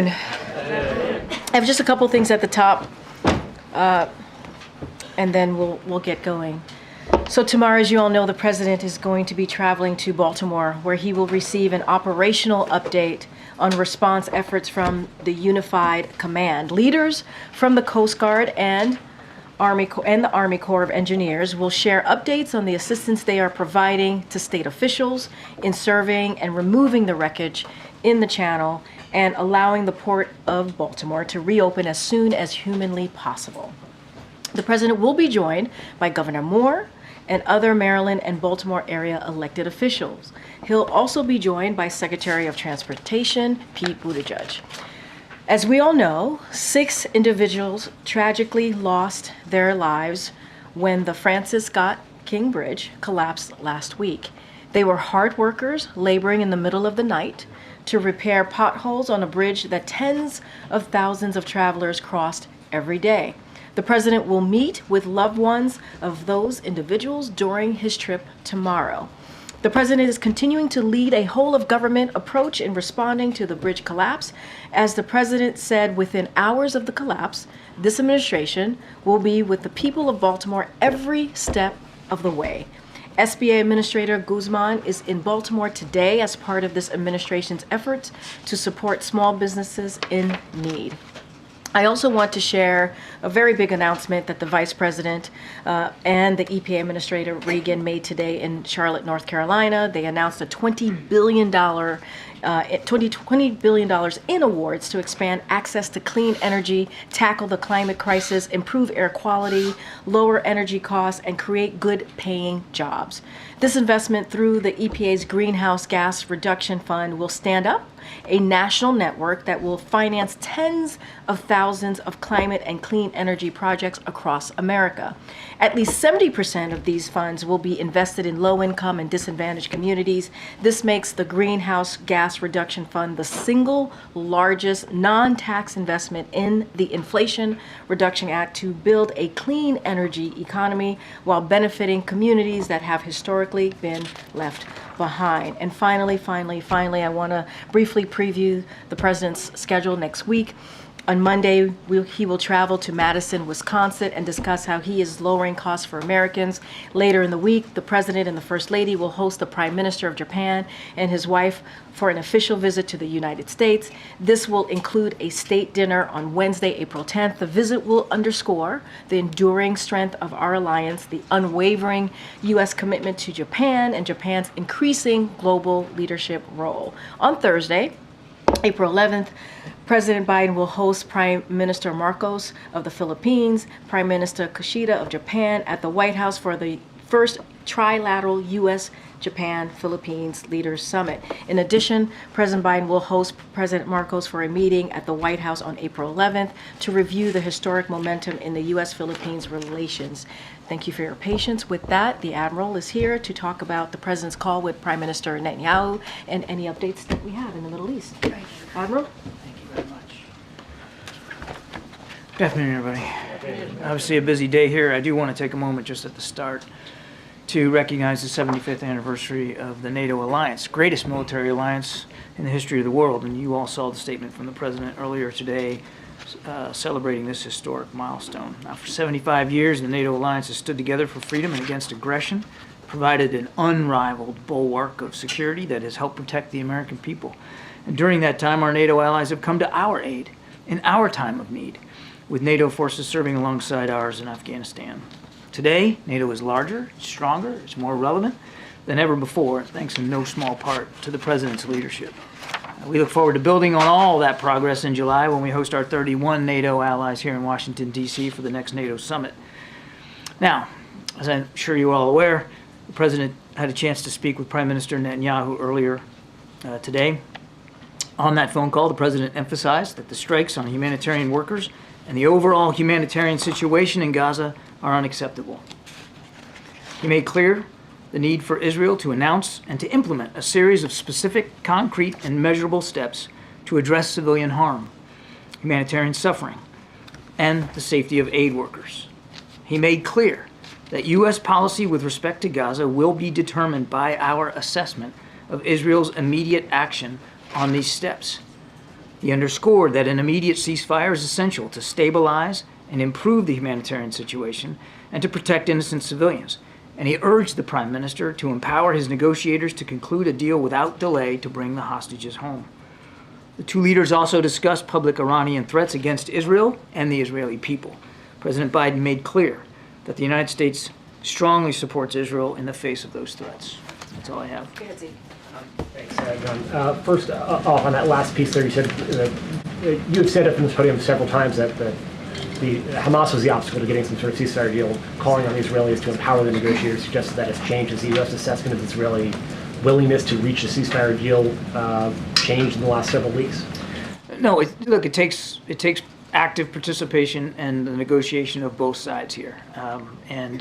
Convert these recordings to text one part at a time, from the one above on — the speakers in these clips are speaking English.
I have just a couple things at the top, and then we'll get going. So tomorrow, as you all know, the president is going to be traveling to Baltimore, where he will receive an operational update on response efforts from the Unified Command. Leaders from the Coast Guard and the Army Corps of Engineers will share updates on the assistance they are providing to state officials in surveying and removing the wreckage in the channel and allowing the Port of Baltimore to reopen as soon as humanly possible. The president will be joined by Governor Moore and other Maryland and Baltimore area elected officials. He'll also be joined by Secretary of Transportation Pete Buttigieg. As we all know, 6 individuals tragically lost their lives when the Francis Scott Key Bridge collapsed last week. They were hard workers laboring in the middle of the night to repair potholes on a bridge that tens of thousands of travelers crossed every day. The president will meet with loved ones of those individuals during his trip tomorrow. The president is continuing to lead a whole-of-government approach in responding to the bridge collapse. As the president said, within hours of the collapse, this administration will be with the people of Baltimore every step of the way. SBA Administrator Guzman is in Baltimore today as part of this administration's efforts to support small businesses in need. I also want to share a very big announcement that the Vice President and the EPA Administrator Regan made today in Charlotte, North Carolina. They announced a $20 billion in awards to expand access to clean energy, tackle the climate crisis, improve air quality, lower energy costs, and create good-paying jobs. This investment through the EPA's Greenhouse Gas Reduction Fund will stand up a national network that will finance tens of thousands of climate and clean energy projects across America. At least 70% of these funds will be invested in low-income and disadvantaged communities. This makes the Greenhouse Gas Reduction Fund the single largest non-tax investment in the Inflation Reduction Act to build a clean energy economy while benefiting communities that have historically been left behind. And finally, I want to briefly preview the president's schedule next week. On Monday, he will travel to Madison, Wisconsin, and discuss how he is lowering costs for Americans. Later in the week, the president and the first lady will host the Prime Minister of Japan and his wife for an official visit to the United States. This will include a state dinner on Wednesday, April 10th. The visit will underscore the enduring strength of our alliance, the unwavering U.S. commitment to Japan, and Japan's increasing global leadership role. On Thursday, April 11th, President Biden will host Prime Minister Marcos of the Philippines, Prime Minister Kishida of Japan at the White House for the first trilateral U.S.-Japan-Philippines Leaders Summit. In addition, President Biden will host President Marcos for a meeting at the White House on April 11th to review the historic momentum in the U.S.-Philippines relations. Thank you for your patience. With that, the Admiral is here to talk about the President's call with Prime Minister Netanyahu and any updates that we have in the Middle East. Admiral? Very much. Good afternoon, everybody. Obviously a busy day here. I do want to take a moment just at the start to recognize the 75th anniversary of the NATO alliance, greatest military alliance in the history of the world. And you all saw the statement from the President earlier today celebrating this historic milestone. Now, for 75 years, the NATO alliance has stood together for freedom and against aggression, provided an unrivaled bulwark of security that has helped protect the American people. And during that time, our NATO allies have come to our aid in our time of need, with NATO forces serving alongside ours in Afghanistan. Today, NATO is larger, it's stronger, it's more relevant than ever before, thanks in no small part to the President's leadership. We look forward to building on all that progress in July when we host our 31 NATO allies here in Washington, D.C. for the next NATO summit. Now, as I'm sure you're all aware, the President had a chance to speak with Prime Minister Netanyahu earlier today. On that phone call, the President emphasized that the strikes on humanitarian workers and the overall humanitarian situation in Gaza are unacceptable. He made clear the need for Israel to announce and to implement a series of specific, concrete, and measurable steps to address civilian harm, humanitarian suffering, and the safety of aid workers. He made clear that U.S. policy with respect to Gaza will be determined by our assessment of Israel's immediate action on these steps. He underscored that an immediate ceasefire is essential to stabilize and improve the humanitarian situation and to protect innocent civilians. And he urged the Prime Minister to empower his negotiators to conclude a deal without delay to bring the hostages home. The two leaders also discussed public Iranian threats against Israel and the Israeli people. President Biden made clear that the United States strongly supports Israel in the face of those threats. That's all I have. Thanks, John. First, off on that last piece there, you said you have said it from this podium several times that the Hamas was the obstacle to getting some sort of ceasefire deal, calling on the Israelis to empower the negotiators, suggested that has changed. Has the U.S. assessment of Israeli willingness to reach a ceasefire deal changed in the last several weeks? No, look, it takes active participation and the negotiation of both sides here, and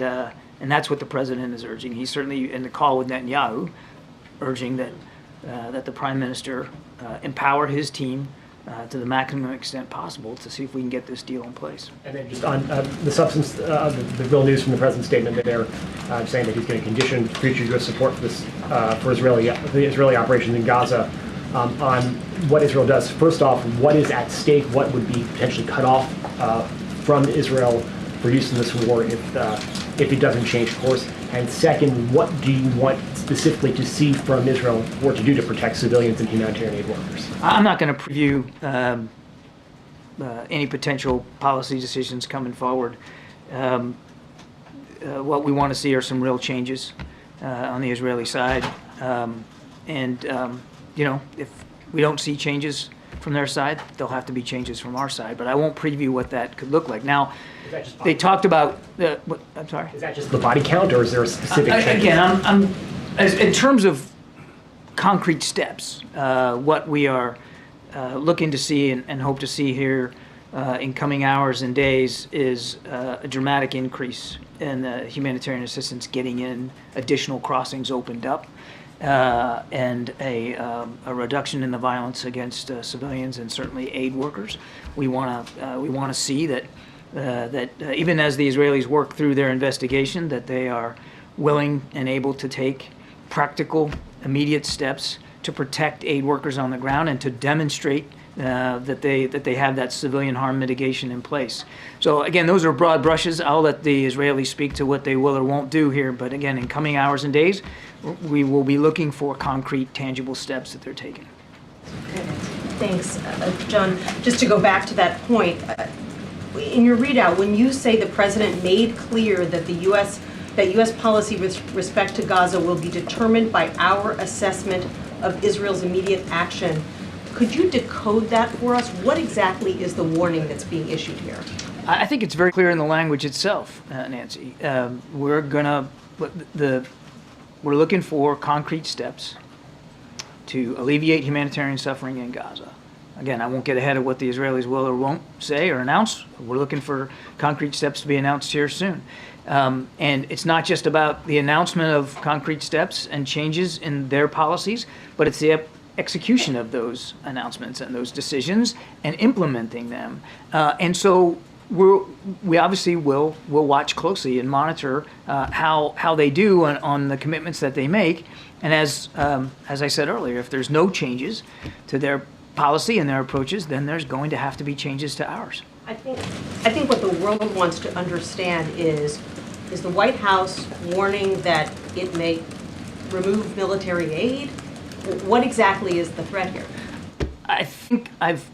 that's what the president is urging. He's certainly in the call with Netanyahu, urging that the prime minister empower his team to the maximum extent possible to see if we can get this deal in place. And then just on the substance, the real news from the president's statement that they're saying that he's going to condition future U.S. support for this for the Israeli operations in Gaza on what Israel does. First off, what is at stake? What would be potentially cut off from Israel for use in this war if it doesn't change course? And second, what do you want specifically to see from Israel or to do to protect civilians and humanitarian aid workers? I'm not going to preview any potential policy decisions coming forward. What we want to see are some real changes on the Israeli side. If we don't see changes from their side, there'll have to be changes from our side. But I won't preview what that could look like. Now, they talked about I'm sorry. Is that just the body count, or is there a specific change? Again, in terms of concrete steps, what we are looking to see and hope to see here in coming hours and days is a dramatic increase in humanitarian assistance getting in, additional crossings opened up, and a reduction in the violence against civilians and certainly aid workers. We want to see that even as the Israelis work through their investigation, that they are willing and able to take practical, immediate steps to protect aid workers on the ground and to demonstrate that they have that civilian harm mitigation in place. So again, those are broad brushes. I'll let the Israelis speak to what they will or won't do here. But again, in coming hours and days, we will be looking for concrete, tangible steps that they're taking. Thanks, John. Just to go back to that point, in your readout, when you say the president made clear that U.S. policy with respect to Gaza will be determined by our assessment of Israel's immediate action, could you decode that for us? What exactly is the warning that's being issued here? I think it's very clear in the language itself, Nancy. We're looking for concrete steps to alleviate humanitarian suffering in Gaza. Again, I won't get ahead of what the Israelis will or won't say or announce. We're looking for concrete steps to be announced here soon. And it's not just about the announcement of concrete steps and changes in their policies, but it's the execution of those announcements and those decisions and implementing them. And so we obviously will watch closely and monitor how they do on the commitments that they make. And as I said earlier, if there's no changes to their policy and their approaches, then there's going to have to be changes to ours. I think what the world wants to understand is the White House warning that it may remove military aid? What exactly is the threat here? I think I've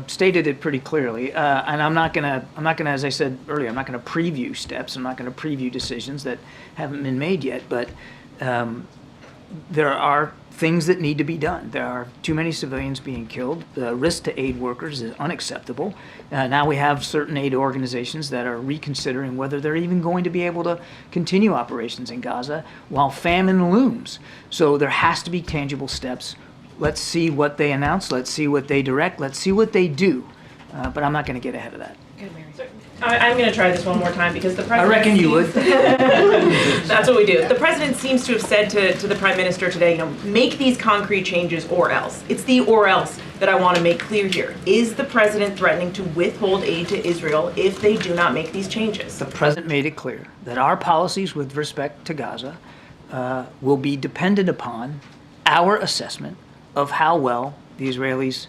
stated it pretty clearly, and I'm not gonna, as I said earlier, I'm not gonna preview steps. I'm not gonna preview decisions that haven't been made yet. But there are things that need to be done. There are too many civilians being killed. The risk to aid workers is unacceptable. Now we have certain aid organizations that are reconsidering whether they're even going to be able to continue operations in Gaza while famine looms. So there has to be tangible steps. Let's see what they announce. Let's see what they direct. Let's see what they do. But I'm not going to get ahead of that. I'm going to try this one more time because the president. I reckon you would. That's what we do. The president seems to have said to the prime minister today, make these concrete changes or else. It's the or else that I want to make clear here. Is the president threatening to withhold aid to Israel if they do not make these changes? The president made it clear that our policies with respect to Gaza will be dependent upon our assessment of how well the Israelis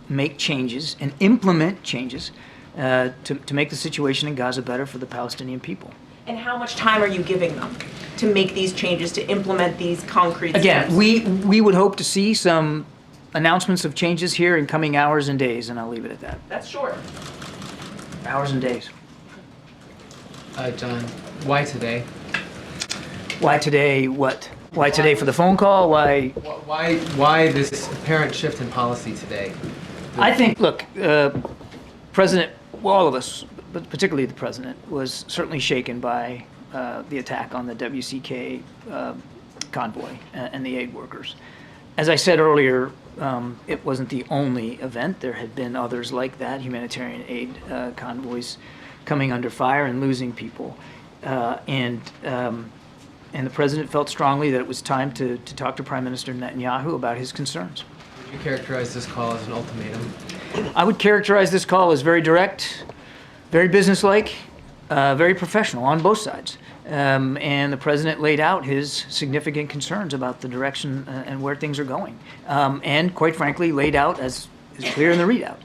make changes and implement changes to make the situation in Gaza better for the Palestinian people. And how much time are you giving them to make these changes, to implement these concrete steps? Again, we would hope to see some announcements of changes here in coming hours and days, and I'll leave it at that. That's short. Hours and days. John, why today? Why today? What? Why today for the phone call? Why? Why this apparent shift in policy today? I think, look, President, well, all of us, but particularly the president, was certainly shaken by the attack on the WCK convoy and the aid workers. As I said earlier, it wasn't the only event. There had been others like that, humanitarian aid convoys coming under fire and losing people. And the president felt strongly that it was time to talk to Prime Minister Netanyahu about his concerns. Would you characterize this call as an ultimatum? I would characterize this call as very direct, very businesslike, very professional on both sides. And the president laid out his significant concerns about the direction and where things are going. And quite frankly, laid out, as is clear in the readout,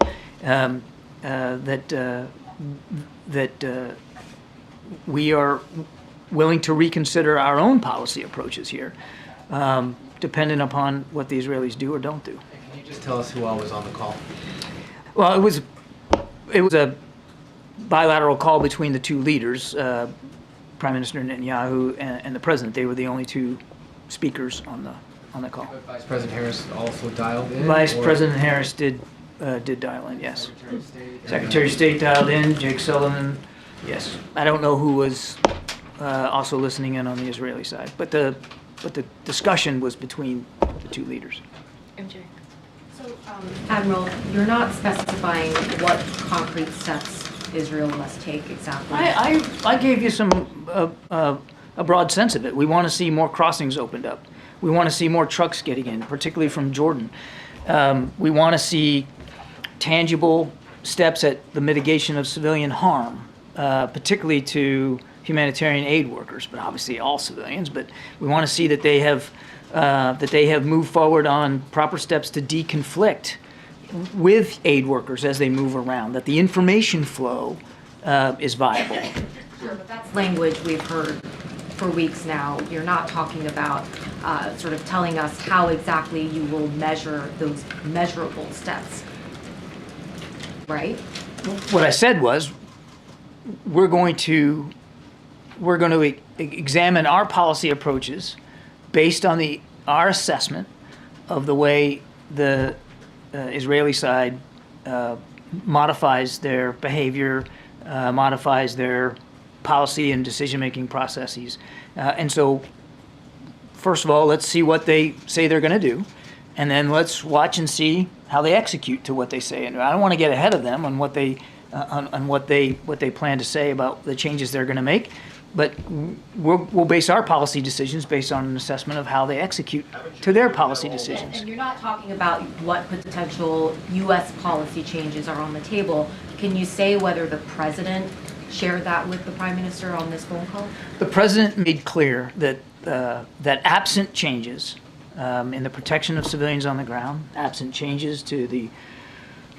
that we are willing to reconsider our own policy approaches here, dependent upon what the Israelis do or don't do. Can you just tell us who all was on the call? Well, it was a bilateral call between the two leaders, Prime Minister Netanyahu and the president. They were the only two speakers on the call. But Vice President Harris also dialed in? Vice or President Harris did dial in, yes. Secretary of State? Secretary of State dialed in, Jake Sullivan, yes. I don't know who was also listening in on the Israeli side, but the discussion was between the two leaders. MJ. Admiral, you're not specifying what concrete steps Israel must take exactly. I gave you a broad sense of it. We want to see more crossings opened up. We want to see more trucks getting in, particularly from Jordan. We want to see tangible steps at the mitigation of civilian harm, particularly to humanitarian aid workers, but obviously all civilians. But we want to see that they have moved forward on proper steps to deconflict with aid workers as they move around, that the information flow is viable. Sure, but that's language we've heard for weeks now. You're not talking about sort of telling us how exactly you will measure those measurable steps, right? What I said was, we're going to examine our policy approaches based on our assessment of the way the Israeli side modifies their behavior, modifies their policy and decision-making processes. And so, first of all, let's see what they say they're going to do, and then let's watch and see how they execute to what they say. And I don't want to get ahead of them on what they plan to say about the changes they're going to make. But we'll base our policy decisions based on an assessment of how they execute to their policy decisions. And you're not talking about what potential U.S. policy changes are on the table. Can you say whether the president shared that with the prime minister on this phone call? The president made clear that absent changes in the protection of civilians on the ground, absent changes to the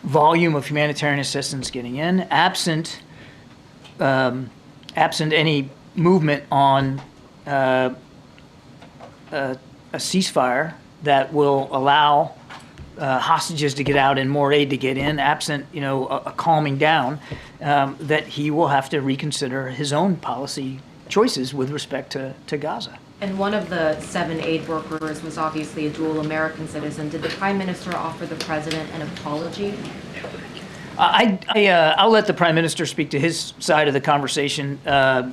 volume of humanitarian assistance getting in, absent any movement on a ceasefire that will allow hostages to get out and more aid to get in, absent a calming down, that he will have to reconsider his own policy choices with respect to Gaza. And one of the 7 aid workers was obviously a dual American citizen. Did the prime minister offer the president an apology? I'll let the prime minister speak to his side of the conversation. I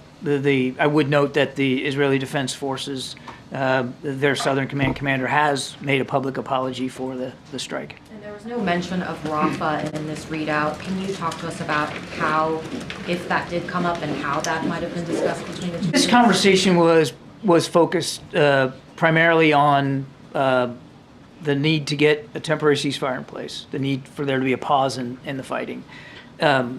would note that the Israeli Defense Forces, their Southern Command commander, has made a public apology for the strike. And there was no mention of Rafah in this readout. Can you talk to us about how, if that did come up, and how that might have been discussed between the two? This conversation was focused primarily on the need to get a temporary ceasefire in place, the need for there to be a pause in the fighting, so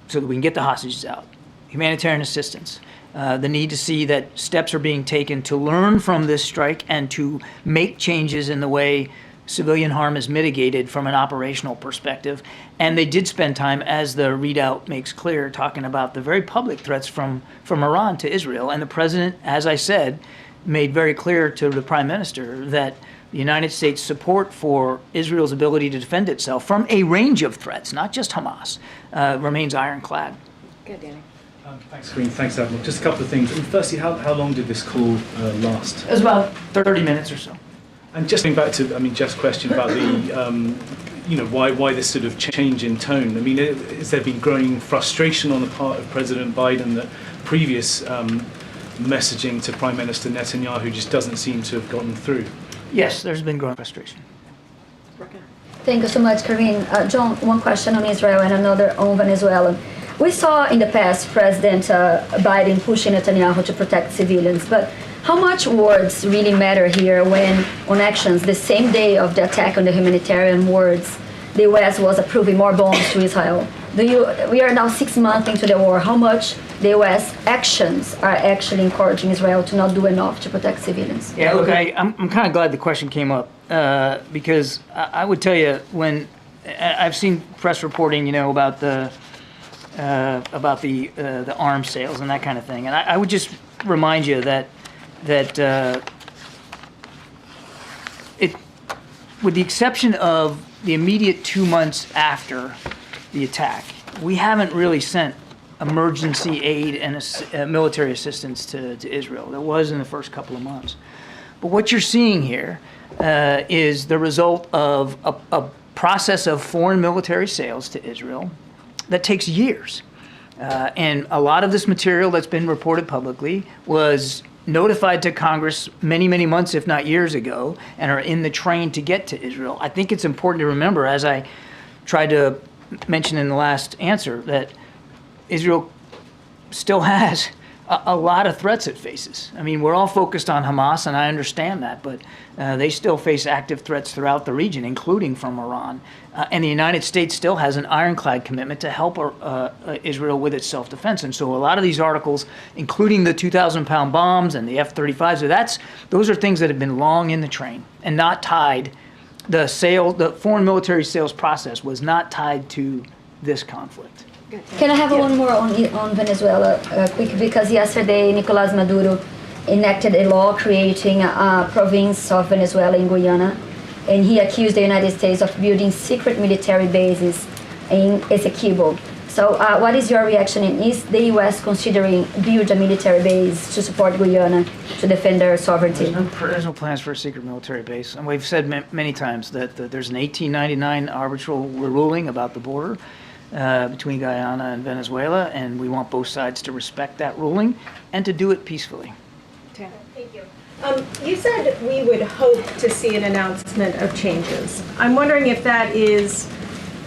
that we can get the hostages out, humanitarian assistance, the need to see that steps are being taken to learn from this strike and to make changes in the way civilian harm is mitigated from an operational perspective. And they did spend time, as the readout makes clear, talking about the very public threats from Iran to Israel. And the president, as I said, made very clear to the prime minister that the United States' support for Israel's ability to defend itself from a range of threats, not just Hamas, remains ironclad. Good, Danny. Thanks, Green. Thanks, Admiral. Just a couple of things. And firstly, how long did this call last? It was about 30 minutes or so. And just going back to, Jeff's question about the, why this sort of change in tone? I mean, has there been growing frustration on the part of President Biden that previous messaging to Prime Minister Netanyahu just doesn't seem to have gotten through? Yes, there's been growing frustration. Thank you so much, Karine. John, one question on Israel and another on Venezuela. We saw in the past President Biden pushing Netanyahu to protect civilians, but how much words really matter here when on actions the same day of the attack on the humanitarian wards, the U.S. was approving more bombs to Israel? We are now 6 months into the war. How much the U.S. actions are actually encouraging Israel to not do enough to protect civilians? Yeah, look, I'm kind of glad the question came up because I would tell you when I've seen press reporting, about the arms sales and that kind of thing, and I would just remind you that it, with the exception of the immediate 2 months after the attack, we haven't really sent emergency aid and military assistance to Israel. There was in the first couple of months. But what you're seeing here is the result of a process of foreign military sales to Israel that takes years. And a lot of this material that's been reported publicly was notified to Congress many, many months, if not years ago, and are in the train to get to Israel. I think it's important to remember, as I tried to mention in the last answer, that Israel still has a lot of threats it faces. I mean, we're all focused on Hamas, and I understand that, but they still face active threats throughout the region, including from Iran. And the United States still has an ironclad commitment to help Israel with its self-defense. And so a lot of these articles, including the 2,000-pound bombs and the F-35s, those are things that have been long in the train and not tied. The foreign military sales process was not tied to this conflict. Can I have one more on Venezuela, quick? Because yesterday Nicolás Maduro enacted a law creating a province of Venezuela in Guyana, and he accused the United States of building secret military bases in Essequibo. So what is your reaction? And is the U.S. considering build a military base to support Guyana to defend their sovereignty? There's no plans for a secret military base. And we've said many times that there's an 1899 arbitral ruling about the border between Guyana and Venezuela, and we want both sides to respect that ruling and to do it peacefully. Thank you. You said we would hope to see an announcement of changes. I'm wondering if that is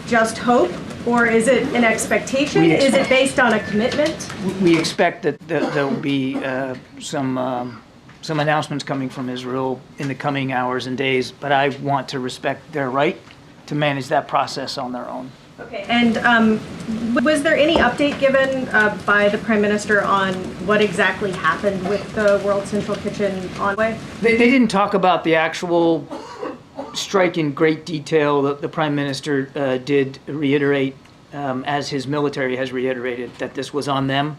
just hope, or is it an expectation? Is it based on a commitment? We expect that there will be some announcements coming from Israel in the coming hours and days, but I want to respect their right to manage that process on their own. Okay. And was there any update given by the Prime Minister on what exactly happened with the World Central Kitchen envoy? They didn't talk about the actual strike in great detail. The Prime Minister did reiterate, as his military has reiterated, that this was on them,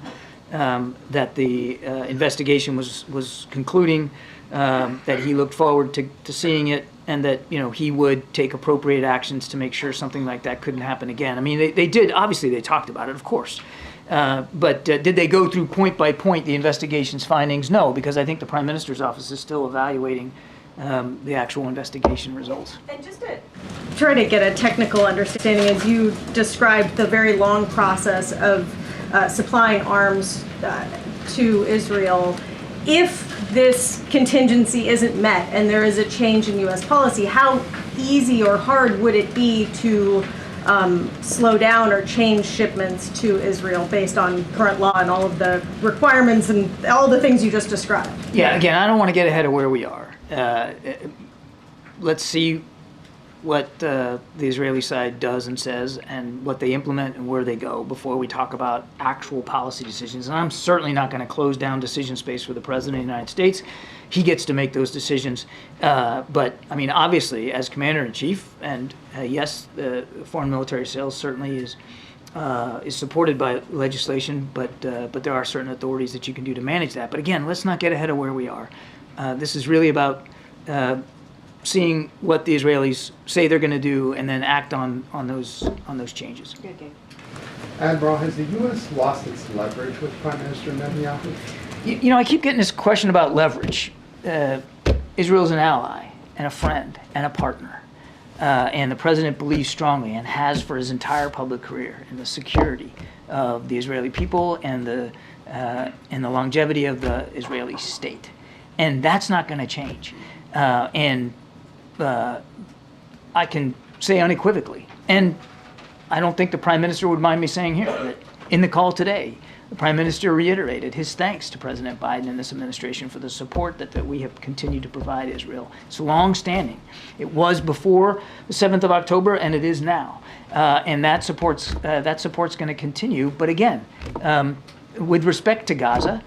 that the investigation was concluding, that he looked forward to seeing it, and that he would take appropriate actions to make sure something like that couldn't happen again. I mean, they did. Obviously, they talked about it, of course. But did they go through point by point the investigation's findings? No, because I think the Prime Minister's office is still evaluating the actual investigation results. And just to try to get a technical understanding, as you described the very long process of supplying arms to Israel, if this contingency isn't met and there is a change in U.S. policy, how easy or hard would it be to slow down or change shipments to Israel based on current law and all of the requirements and all the things you just described? Yeah, again, I don't want to get ahead of where we are. Let's see what the Israeli side does and says and what they implement and where they go before we talk about actual policy decisions. And I'm certainly not going to close down decision space for the President of the United States. He gets to make those decisions. But, I mean, obviously, as Commander-in-Chief, and yes, foreign military sales certainly is supported by legislation, but there are certain authorities that you can do to manage that. But again, let's not get ahead of where we are. This is really about seeing what the Israelis say they're going to do and then act on those changes. Admiral, has the U.S. lost its leverage with Prime Minister Netanyahu? You know, I keep getting this question about leverage. Israel's an ally and a friend and a partner. And the president believes strongly and has for his entire public career in the security of the Israeli people and the longevity of the Israeli state. And that's not going to change. I can say unequivocally, and I don't think the Prime Minister would mind me saying here, that in the call today, the Prime Minister reiterated his thanks to President Biden and this administration for the support that we have continued to provide Israel. It's long-standing. It was before the 7th of October, and it is now. And that support's going to continue. But again, with respect to Gaza,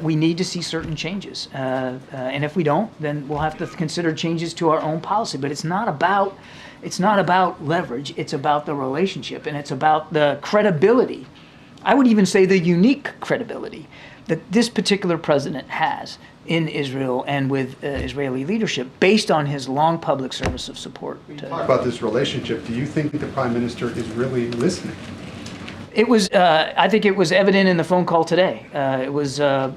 we need to see certain changes. And if we don't, then we'll have to consider changes to our own policy. But it's not about leverage. It's about the relationship, and it's about the credibility. I would even say the unique credibility that this particular president has in Israel and with Israeli leadership based on his long public service of support. When you talk about this relationship, do you think the Prime Minister is really listening? It was, I think it was evident in the phone call today. It was a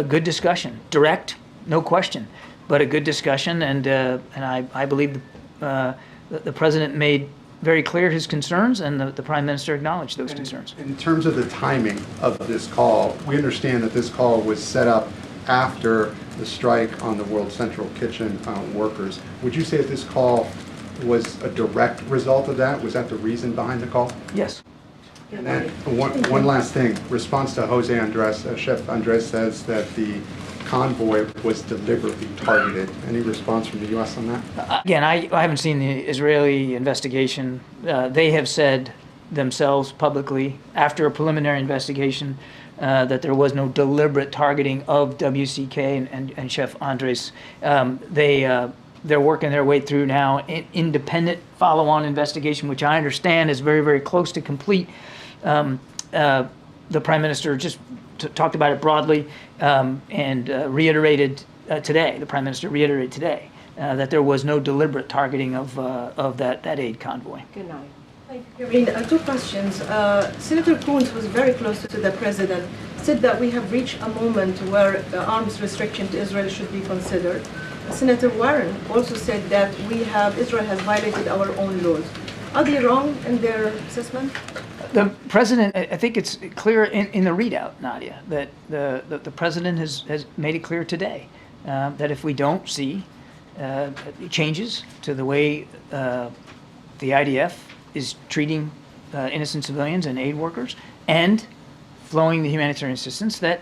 good discussion, direct, no question, but a good discussion. And I believe the president made very clear his concerns, and the Prime Minister acknowledged those concerns. In terms of the timing of this call, we understand that this call was set up after the strike on the World Central Kitchen workers. Would you say that this call was a direct result of that? Was that the reason behind the call? Yes. And then one last thing, response to Jose Andres, Chef Andres says that the convoy was deliberately targeted. Any response from the U.S. on that? Again, I haven't seen the Israeli investigation. They have said themselves publicly, after a preliminary investigation, that there was no deliberate targeting of WCK and Chef Andres. They're working their way through now an independent follow-on investigation, which I understand is very, very close to complete. The Prime Minister just talked about it broadly and reiterated today, the Prime Minister reiterated today, that there was no deliberate targeting of that aid convoy. Good night. Two questions. Senator Coons was very close to the president, said that we have reached a moment where arms restriction to Israel should be considered. Senator Warren also said that Israel has violated our own laws. Are they wrong in their assessment? The president, I think it's clear in the readout, Nadia, that the president has made it clear today that if we don't see changes to the way the IDF is treating innocent civilians and aid workers and flowing the humanitarian assistance, that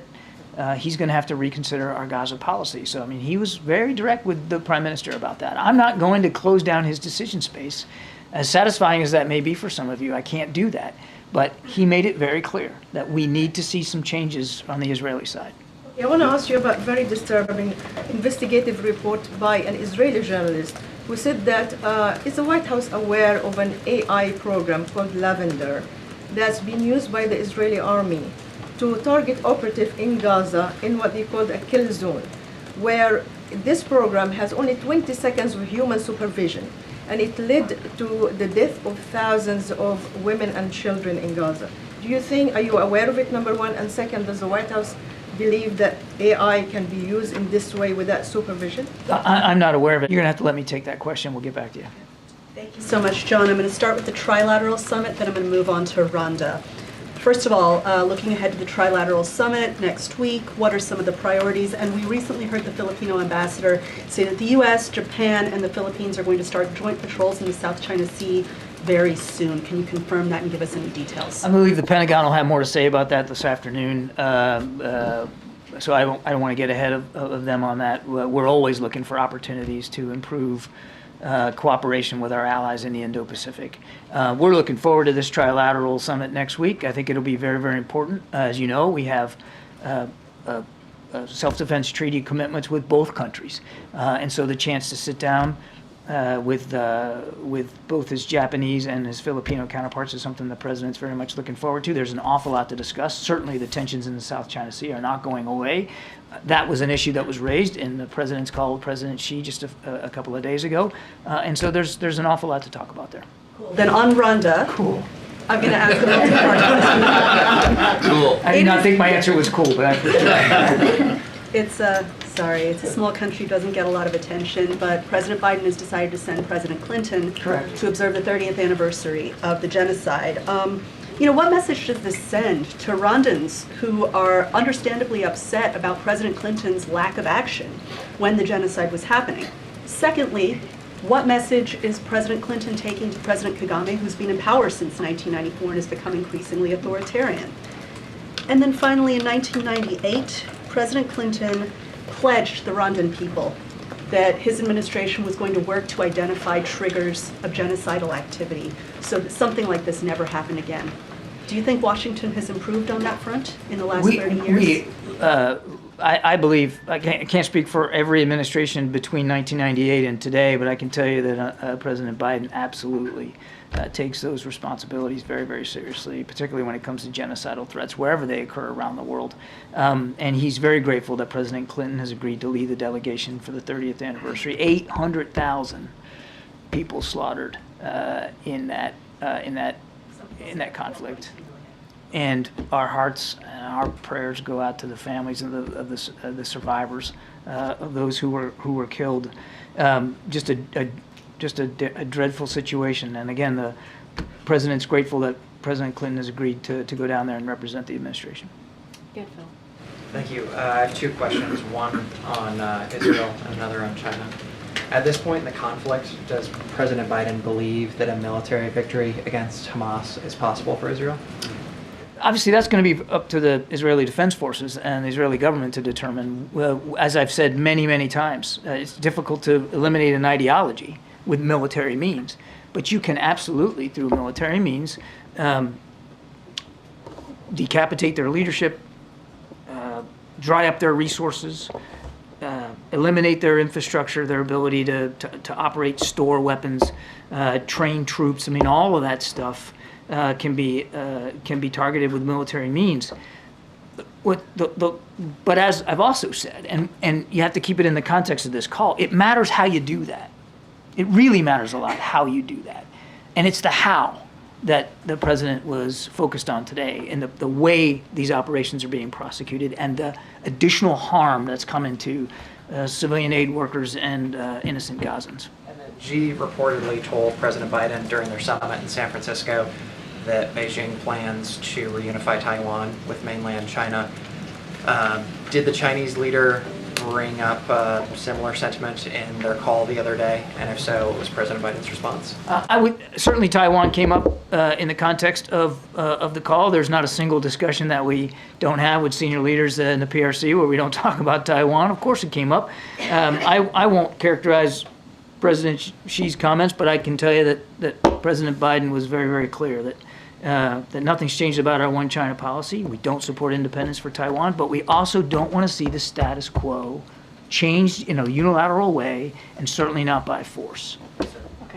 he's going to have to reconsider our Gaza policy. So, I mean, he was very direct with the Prime Minister about that. I'm not going to close down his decision space. As satisfying as that may be for some of you, I can't do that. But he made it very clear that we need to see some changes on the Israeli side. I want to ask you about a very disturbing investigative report by an Israeli journalist who said that is the White House aware of an AI program called Lavender that's been used by the Israeli army to target operatives in Gaza in what they call a kill zone, where this program has only 20 seconds of human supervision. And it led to the death of thousands of women and children in Gaza. Are you aware of it, number one? And second, does the White House believe that AI can be used in this way without supervision? I'm not aware of it. You're going to have to let me take that question. We'll get back to you. Thank you so much, John. I'm going to start with the Trilateral Summit, then I'm going to move on to Rhonda. First of all, looking ahead to the Trilateral Summit next week, what are some of the priorities? And we recently heard the Filipino ambassador say that the U.S., Japan, and the Philippines are going to start joint patrols in the South China Sea very soon. Can you confirm that and give us any details? I believe the Pentagon will have more to say about that this afternoon. So I don't want to get ahead of them on that. We're always looking for opportunities to improve cooperation with our allies in the Indo-Pacific. We're looking forward to this trilateral summit next week. I think it'll be very, very important. As you know, we have self-defense treaty commitments with both countries. And so the chance to sit down with both his Japanese and his Filipino counterparts is something the president's very much looking forward to. There's an awful lot to discuss. Certainly the tensions in the South China Sea are not going away. That was an issue that was raised in the president's call with President Xi just a couple of days ago. And so there's an awful lot to talk about there. Then on Rwanda, I'm going to ask a multi-part question. Cool. I did not think my answer was cool, but It's a small country, doesn't get a lot of attention, but President Biden has decided to send President Clinton to observe the 30th anniversary of the genocide. What message does this send to Rwandans who are understandably upset about President Clinton's lack of action when the genocide was happening? Secondly, what message is President Clinton taking to President Kagame, who's been in power since 1994 and has become increasingly authoritarian? And then finally, in 1998, President Clinton pledged the Rwandan people that his administration was going to work to identify triggers of genocidal activity so that something like this never happened again. Do you think Washington has improved on that front in the last 30 years? I believe, I can't speak for every administration between 1998 and today, but I can tell you that President Biden absolutely takes those responsibilities very, very seriously, particularly when it comes to genocidal threats, wherever they occur around the world. And he's very grateful that President Clinton has agreed to lead the delegation for the 30th anniversary. 800,000 people slaughtered in that conflict. And our hearts and our prayers go out to the families of the survivors, of those who were killed. Just a dreadful situation. And again, the president's grateful that President Clinton has agreed to go down there and represent the administration. Good, Phil. Thank you. I have two questions, one on Israel and another on China. At this point in the conflict, does President Biden believe that a military victory against Hamas is possible for Israel? Obviously, that's going to be up to the Israeli Defense Forces and the Israeli government to determine. As I've said many, many times, it's difficult to eliminate an ideology with military means, but you can absolutely, through military means, decapitate their leadership, dry up their resources, eliminate their infrastructure, their ability to operate, store weapons, train troops. I mean, all of that stuff can be targeted with military means. But as I've also said, and you have to keep it in the context of this call, it matters how you do that. It really matters a lot how you do that. And it's the how that the president was focused on today, and the way these operations are being prosecuted, and the additional harm that's coming to civilian aid workers and innocent Gazans. And then Xi reportedly told President Biden during their summit in San Francisco that Beijing plans to reunify Taiwan with mainland China. Did the Chinese leader bring up similar sentiment in their call the other day? And if so, what was President Biden's response? Certainly Taiwan came up in the context of the call. There's not a single discussion that we don't have with senior leaders in the PRC where we don't talk about Taiwan. Of course it came up. I won't characterize President Xi's comments, but I can tell you that President Biden was very, very clear that nothing's changed about our one China policy. We don't support independence for Taiwan, but we also don't want to see the status quo changed in a unilateral way, and certainly not by force. Okay,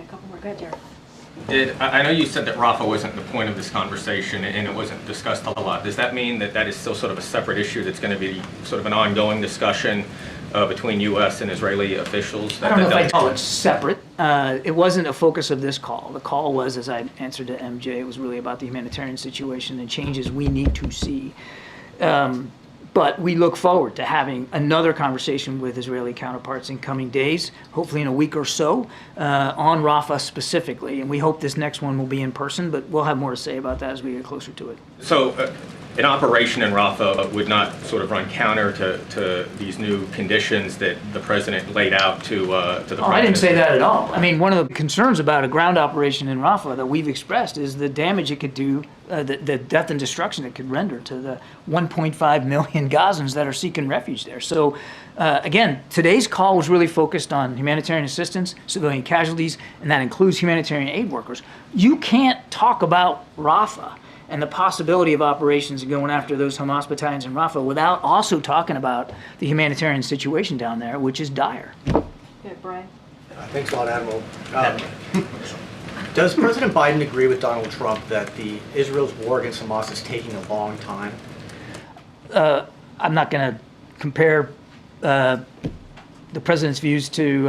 a couple more. Go ahead, Jared. I know you said that Rafah wasn't the point of this conversation and it wasn't discussed a lot. Does that mean that that is still sort of a separate issue that's going to be sort of an ongoing discussion between U.S. and Israeli officials? I don't know if I'd call it separate. It wasn't a focus of this call. The call was, as I answered to MJ, it was really about the humanitarian situation and changes we need to see. But we look forward to having another conversation with Israeli counterparts in coming days, hopefully in a week or so, on Rafah specifically. And we hope this next one will be in person, but we'll have more to say about that as we get closer to it. So an operation in Rafah would not sort of run counter to these new conditions that the president laid out to the Oh, I Prime didn't say Minister? that at all. I mean, one of the concerns about a ground operation in Rafah that we've expressed is the damage it could do, the death and destruction it could render to the 1.5 million Gazans that are seeking refuge there. So, again, today's call was really focused on humanitarian assistance, civilian casualties, and that includes humanitarian aid workers. You can't talk about Rafah and the possibility of operations going after those Hamas battalions in Rafah without also talking about the humanitarian situation down there, which is dire. Yeah, Brian? Thanks a lot, Admiral. Does President Biden agree with Donald Trump that Israel's war against Hamas is taking a long time? I'm not going to compare the president's views to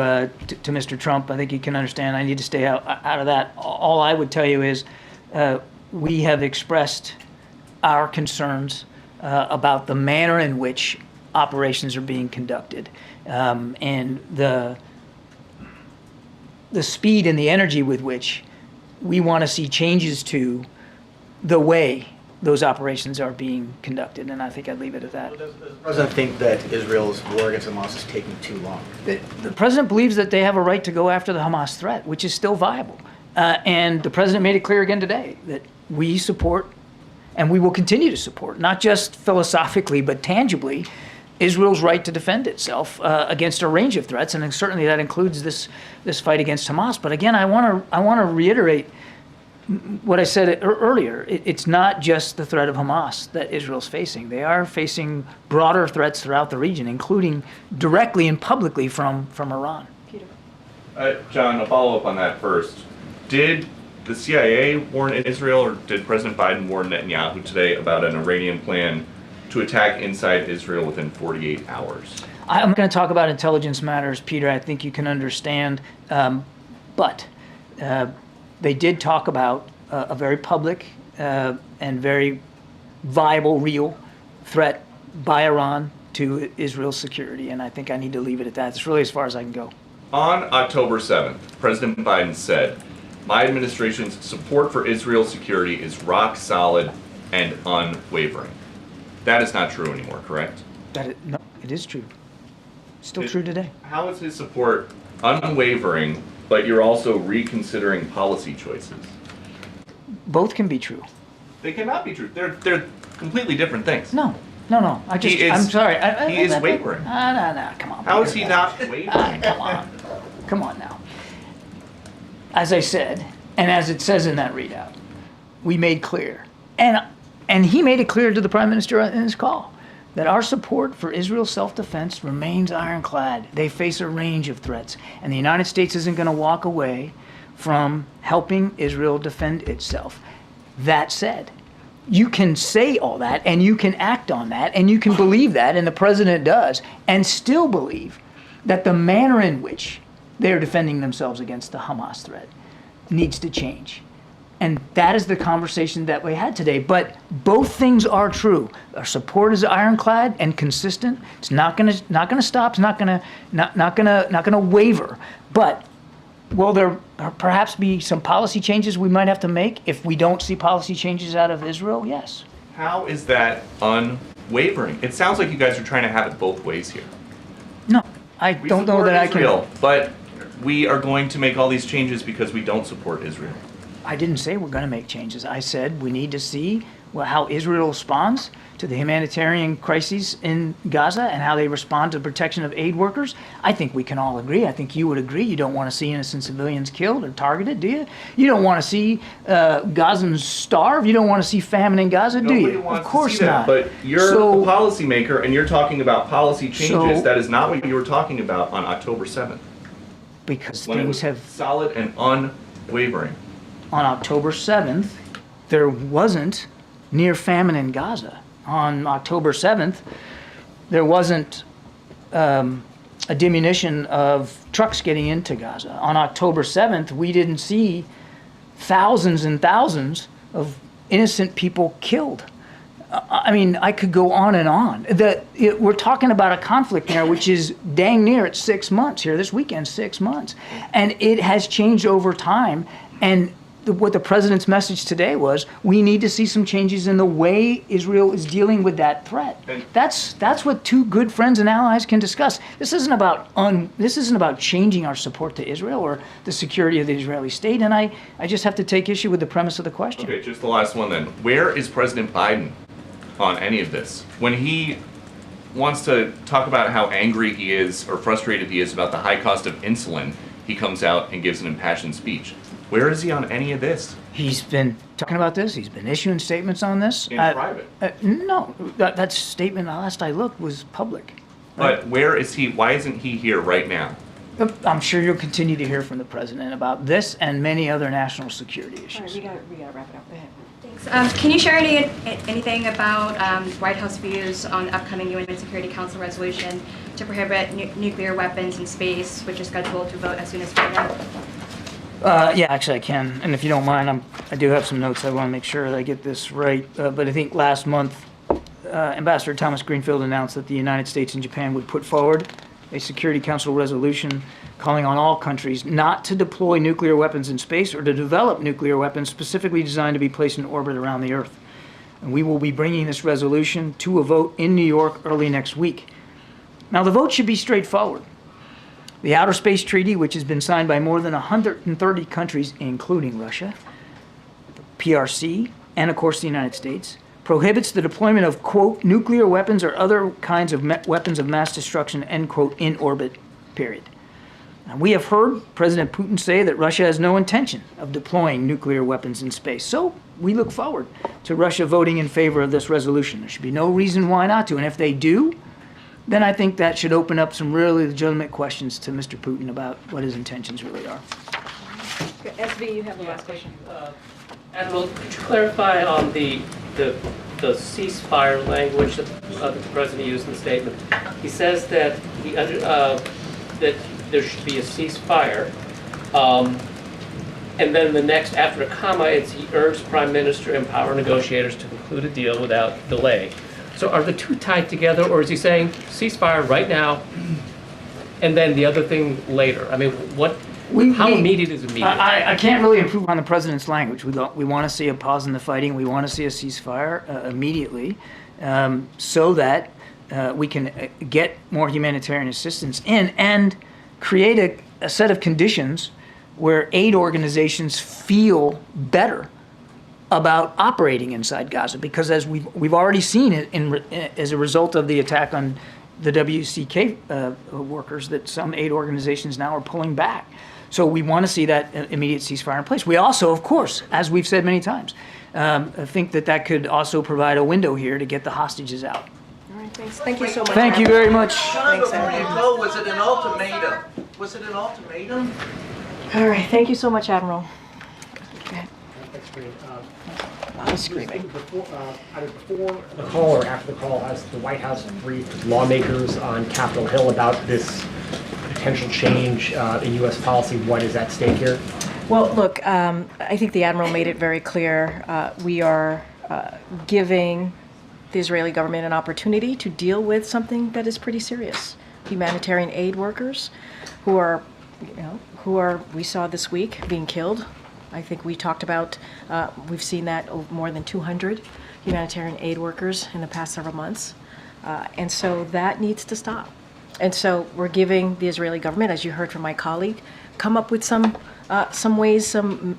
Mr. Trump. I think you can understand. I need to stay out of that. All I would tell you is we have expressed our concerns about the manner in which operations are being conducted, and the speed and the energy with which we want to see changes to the way those operations are being conducted. And I think I'd leave it at that. Does the President think that Israel's war against Hamas is taking too long? The president believes that they have a right to go after the Hamas threat, which is still viable. And the president made it clear again today that we support, and we will continue to support, not just philosophically, but tangibly, Israel's right to defend itself against a range of threats, and certainly that includes this fight against Hamas. But again, I want to reiterate what I said earlier. It's not just the threat of Hamas that Israel's facing. They are facing broader threats throughout the region, including directly and publicly from Iran. Peter? John, a follow-up on that first. Did the CIA warn Israel, or did President Biden warn Netanyahu today about an Iranian plan to attack inside Israel within 48 hours? I'm going to talk about intelligence matters, Peter. I think you can understand. But they did talk about a very public and very viable, real threat by Iran to Israel's security. And I think I need to leave it at that. It's really as far as I can go. On October 7th, President Biden said, "My administration's support for Israel's security is rock solid and unwavering." That is not true anymore, correct? No, it is true. Still true today. How is his support unwavering, but you're also reconsidering policy choices? Both can be true. They cannot be true. They're completely different things. No. I'm sorry. He is wavering. No, come on. How is he not wavering? Come on now. As I said, and as it says in that readout, we made clear, and he made it clear to the Prime Minister in his call, that our support for Israel's self-defense remains ironclad. They face a range of threats, and the United States isn't going to walk away from helping Israel defend itself. That said, you can say all that, and you can act on that, and you can believe that, and the President does, and still believe that the manner in which they're defending themselves against the Hamas threat needs to change. And that is the conversation that we had today. But both things are true. Our support is ironclad and consistent. It's not going to stop. It's not going to waver. But will there perhaps be some policy changes we might have to make if we don't see policy changes out of Israel? Yes. How is that unwavering? It sounds like you guys are trying to have it both ways here. No, I don't know that I can. Israel, but we are going to make all these changes because we don't support Israel. I didn't say we're going to make changes. I said we need to see how Israel responds to the humanitarian crises in Gaza and how they respond to the protection of aid workers. I think we can all agree. I think you would agree. You don't want to see innocent civilians killed or targeted, do you? You don't want to see Gazans starve. You don't want to see famine in Gaza, do you? Of course not. But you're a policymaker and you're talking about policy changes. That is not what you were talking about on October 7th. Because when things have solid and unwavering. On October 7th, there wasn't near famine in Gaza. On October 7th, there wasn't a diminution of trucks getting into Gaza. On October 7th, we didn't see thousands and thousands of innocent people killed. I mean, I could go on and on. We're talking about a conflict there which is dang near at 6 months here. This weekend, 6 months. And it has changed over time. And what the president's message today was, we need to see some changes in the way Israel is dealing with that threat. That's what two good friends and allies can discuss. This isn't about changing our support to Israel or the security of the Israeli state. And I just have to take issue with the premise of the question. Okay, just the last one then. Where is President Biden on any of this? When he wants to talk about how angry he is or frustrated he is about the high cost of insulin, he comes out and gives an impassioned speech. Where is he on any of this? He's been talking about this. He's been issuing statements on this. In private? No, that statement, last I looked, was public. But where is he? Why isn't he here right now? I'm sure you'll continue to hear from the president about this and many other national security issues. We gotta wrap it up. Go ahead. Thanks. Can you share anything about White House views on the upcoming UN Security Council resolution to prohibit nuclear weapons in space, which is scheduled to vote as soon as Friday? Yeah, actually I can. And if you don't mind, I do have some notes. I want to make sure that I get this right. But I think last month, Ambassador Thomas Greenfield announced that the United States and Japan would put forward a Security Council resolution calling on all countries not to deploy nuclear weapons in space or to develop nuclear weapons specifically designed to be placed in orbit around the Earth. And we will be bringing this resolution to a vote in New York early next week. Now, the vote should be straightforward. The Outer Space Treaty, which has been signed by more than 130 countries, including Russia, the PRC, and of course the United States, prohibits the deployment of, quote, nuclear weapons or other kinds of weapons of mass destruction, end quote, in orbit, period. Now, we have heard President Putin say that Russia has no intention of deploying nuclear weapons in space. So we look forward to Russia voting in favor of this resolution. There should be no reason why not to. And if they do, then I think that should open up some really legitimate questions to Mr. Putin about what his intentions really are. SV, you have the last question. Admiral, could you clarify on the ceasefire language that the president used in the statement? He says that that there should be a ceasefire, and then the next, after a comma, it's he urged Prime Minister and power negotiators to conclude a deal without delay. So are the two tied together, or is he saying ceasefire right now, and then the other thing later? I mean, how immediate is immediate? I can't really improve on the president's language. We want to see a pause in the fighting. We want to see a ceasefire immediately, so that we can get more humanitarian assistance in and create a set of conditions where aid organizations feel better about operating inside Gaza, because as we've already seen it as a result of the attack on the WCK workers, that some aid organizations now are pulling back. So we want to see that immediate ceasefire in place. We also, of course, as we've said many times, think that could also provide a window here to get the hostages out. All right, thanks. Thank you so much. Thank you very much. John, before you go, was it an ultimatum? Was it an ultimatum? All right, thank you so much, Admiral. Go ahead. I'm screaming. Either before the call or after the call, has the White House briefed lawmakers on Capitol Hill about this potential change in U.S. policy? What is at stake here? Well, look, I think the Admiral made it very clear. We are giving the Israeli government an opportunity to deal with something that is pretty serious. Humanitarian aid workers who are, we saw this week being killed. I think we talked about, we've seen that more than 200 humanitarian aid workers in the past several months. And so that needs to stop. And so we're giving the Israeli government, as you heard from my colleague, come up with some ways, some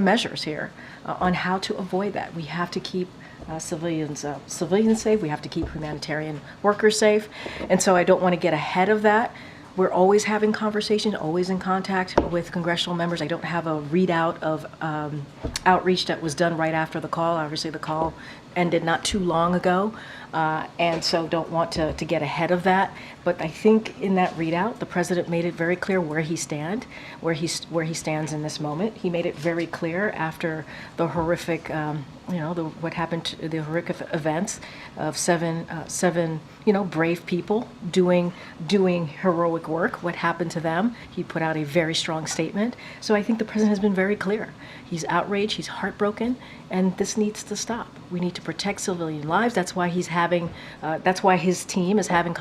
measures here on how to avoid that. We have to keep civilians safe. We have to keep humanitarian workers safe. And so I don't want to get ahead of that. We're always having conversations, always in contact with congressional members. I don't have a readout of outreach that was done right after the call. Obviously, the call ended not too long ago, and so don't want to get ahead of that. But I think in that readout, the president made it very clear where he stands in this moment. He made it very clear after the horrific, what happened, the horrific events of seven, brave people doing heroic work. What happened to them? He put out a very strong statement. So I think the president has been very clear. He's outraged. He's heartbroken, and this needs to stop. We need to protect civilian lives. That's why he's having. That's why his team is having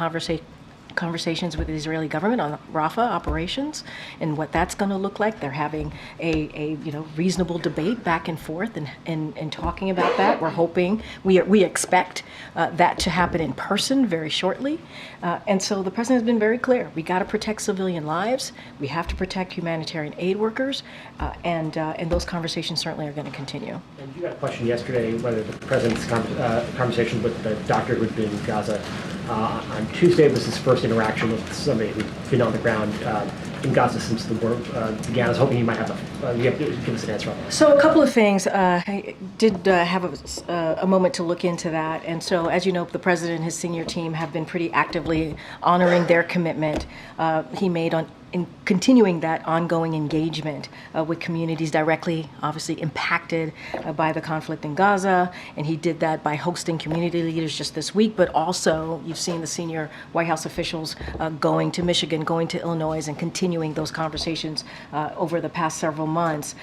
conversations with the Israeli government on Rafah operations and what that's going to look like. They're having a reasonable debate back and forth and talking about that. We're hoping, we expect that to happen in person very shortly. And so the president has been very clear. We got to protect civilian lives. We have to protect humanitarian aid workers. And those conversations certainly are going to continue. And you got a question yesterday whether the president's conversation with the doctor who'd been in Gaza on Tuesday was his first interaction with somebody who'd been on the ground in Gaza since the war began. I was hoping you might have you have to give us an answer on that. So a couple of things. I did have a moment to look into that. And so, as you know, the president and his senior team have been pretty actively honoring their commitment he made in continuing that ongoing engagement with communities directly, obviously impacted by the conflict in Gaza. And he did that by hosting community leaders just this week, but also you've seen the senior White House officials going to Michigan, going to Illinois, and continuing those conversations over the past several months.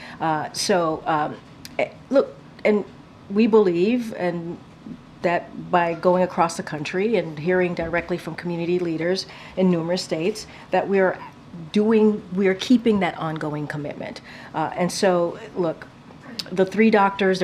Look, and we believe that by going across the country and hearing directly from community leaders in numerous states, that we are keeping that ongoing commitment. And so, look, there were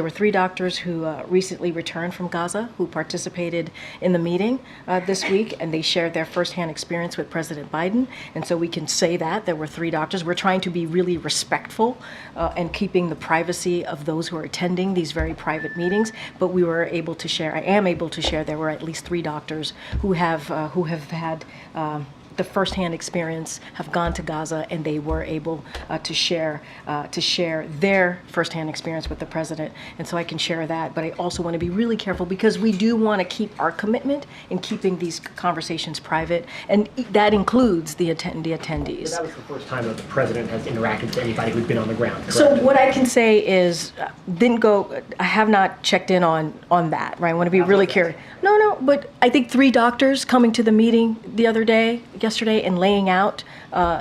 three doctors who recently returned from Gaza who participated in the meeting this week, and they shared their firsthand experience with President Biden. And so we can say that there were three doctors. We're trying to be really respectful and keeping the privacy of those who are attending these very private meetings. But I am able to share there were at least three doctors who have had the firsthand experience, have gone to Gaza, and they were able to share their firsthand experience with the president. And so I can share that, but I also want to be really careful because we do want to keep our commitment in keeping these conversations private, and that includes the attendees. But that was the first time that the president has interacted with anybody who'd been on the ground, correct? So what I can say is, I have not checked in on that, right? I want to be really curious. No, but I think three doctors coming to the meeting yesterday and laying out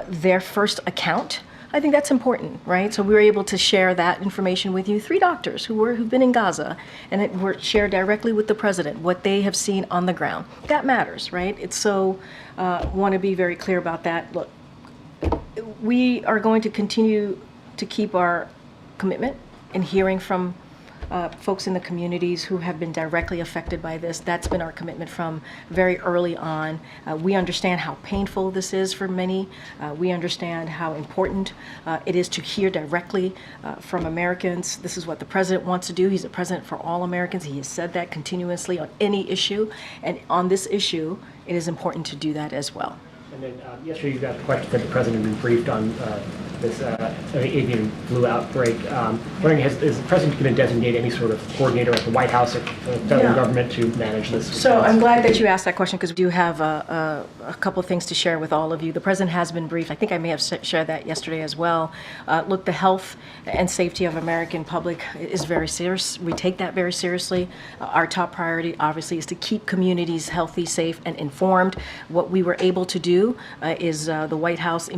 their first account, I think that's important, right? So we were able to share that information with you. Three doctors who've been in Gaza and it were shared directly with the president, what they have seen on the ground. That matters, right? It's so, want to be very clear about that. Look, we are going to continue to keep our commitment in hearing from folks in the communities who have been directly affected by this. That's been our commitment from very early on. We understand how painful this is for many. We understand how important it is to hear directly from Americans. This is what the president wants to do. He's a president for all Americans. He has said that continuously on any issue. And on this issue, it is important to do that as well. And then yesterday you got the question that the president had been briefed on this avian flu outbreak. Wondering, is the president going to designate any sort of coordinator at the White House or the federal government to manage this? So I'm glad that you asked that question because we do have a couple of things to share with all of you. The president has been briefed. I think I may have shared that yesterday as well. Look, the health and safety of American public is very serious. We take that very seriously. Our top priority, obviously, is to keep communities healthy, safe, and informed. What we were able to do is the White House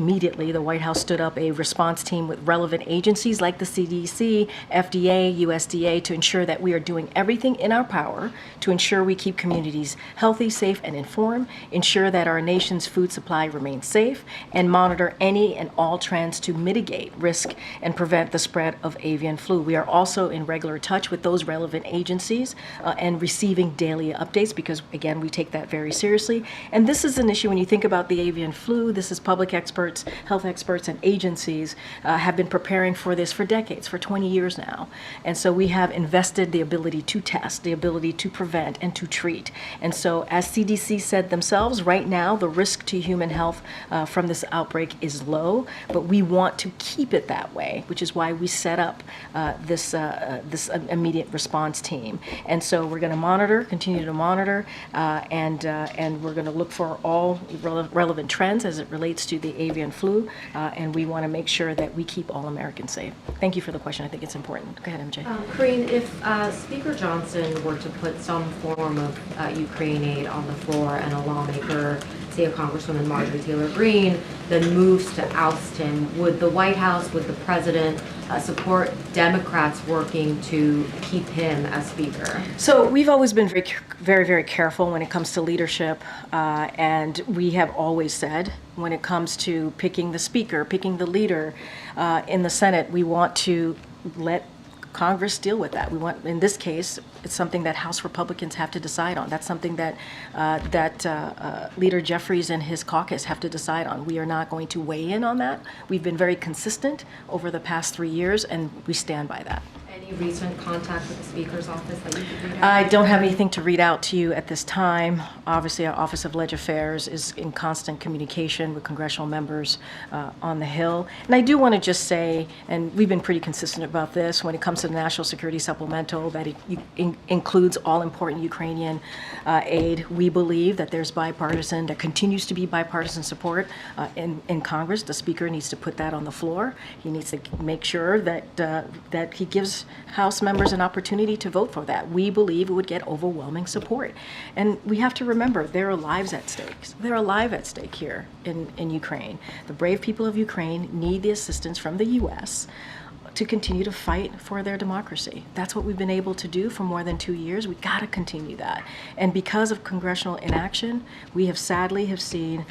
stood up a response team with relevant agencies like the CDC, FDA, USDA to ensure that we are doing everything in our power to ensure we keep communities healthy, safe, and informed, ensure that our nation's food supply remains safe, and monitor any and all trends to mitigate risk and prevent the spread of avian flu. We are also in regular touch with those relevant agencies and receiving daily updates because, again, we take that very seriously. And this is an issue when you think about the avian flu. This is public experts, health experts, and agencies have been preparing for this for decades, for 20 years now. And so we have invested the ability to test, the ability to prevent, and to treat. And so as CDC said themselves, right now the risk to human health from this outbreak is low, but we want to keep it that way, which is why we set up this immediate response team. And so we're going to continue to monitor, and we're going to look for all relevant trends as it relates to the avian flu, and we want to make sure that we keep all Americans safe. Thank you for the question. I think it's important. Go ahead, MJ. Karine, if Speaker Johnson were to put some form of Ukraine aid on the floor and a lawmaker say a Congresswoman Marjorie Taylor Greene then moves to oust him, would the White House, would the president support Democrats working to keep him as Speaker? So we've always been very careful when it comes to leadership, and we have always said when it comes to picking the Speaker, picking the leader in the Senate, we want to let Congress deal with that. We want, in this case, it's something that House Republicans have to decide on. That's something that Leader Jeffries and his caucus have to decide on. We are not going to weigh in on that. We've been very consistent over the past 3 years, and we stand by that. Any recent contact with the Speaker's office that you could read out? I don't have anything to read out to you at this time. Obviously, our Office of Leg Affairs is in constant communication with congressional members on the Hill. And I do want to just say, and we've been pretty consistent about this, when it comes to the National Security Supplemental, that it includes all important Ukrainian aid. We believe that there continues to be bipartisan support in Congress. The Speaker needs to put that on the floor. He needs to make sure that he gives House members an opportunity to vote for that. We believe it would get overwhelming support. And we have to remember, there are lives at stake. They're alive at stake here in Ukraine. The brave people of Ukraine need the assistance from the U.S. to continue to fight for their democracy. That's what we've been able to do for more than 2 years. We got to continue that. And because of congressional inaction, we have sadly seen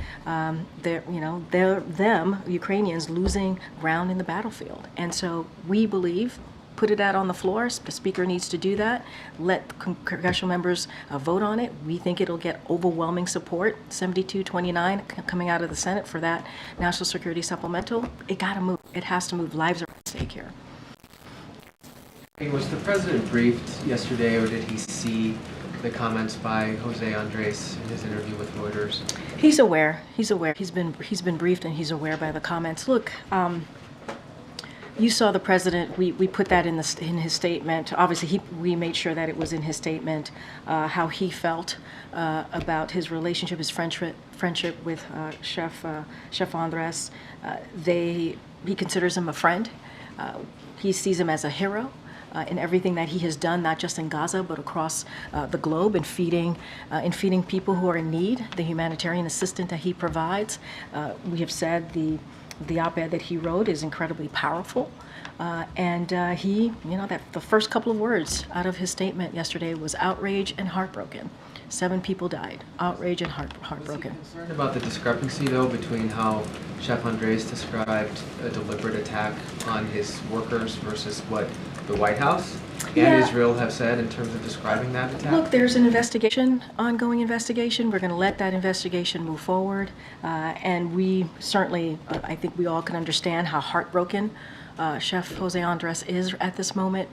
Ukrainians losing ground in the battlefield. And so we believe, put it out on the floor. The Speaker needs to do that. Let congressional members vote on it. We think it'll get overwhelming support, 72-29 coming out of the Senate for that National Security Supplemental. It got to move. It has to move. Lives are at stake here. Was the president briefed yesterday, or did he see the comments by Jose Andres in his interview with Reuters? He's aware. He's aware. He's been briefed, and he's aware by the comments. Look, you saw the president. We put that in his statement. Obviously, we made sure that it was in his statement how he felt about his relationship, his friendship with Chef Andres. He considers him a friend. He sees him as a hero in everything that he has done, not just in Gaza, but across the globe, in feeding people who are in need, the humanitarian assistance that he provides. We have said the op-ed that he wrote is incredibly powerful. And the first couple of words out of his statement yesterday was outrage and heartbroken. 7 people died. Outrage and heartbroken. Was he concerned about the discrepancy, though, between how Chef Andres described a deliberate attack on his workers versus what the White House and Israel have said in terms of describing that attack? Look, there's an ongoing investigation. We're going to let that investigation move forward. And we certainly, I think we all can understand how heartbroken Chef Jose Andres is at this moment.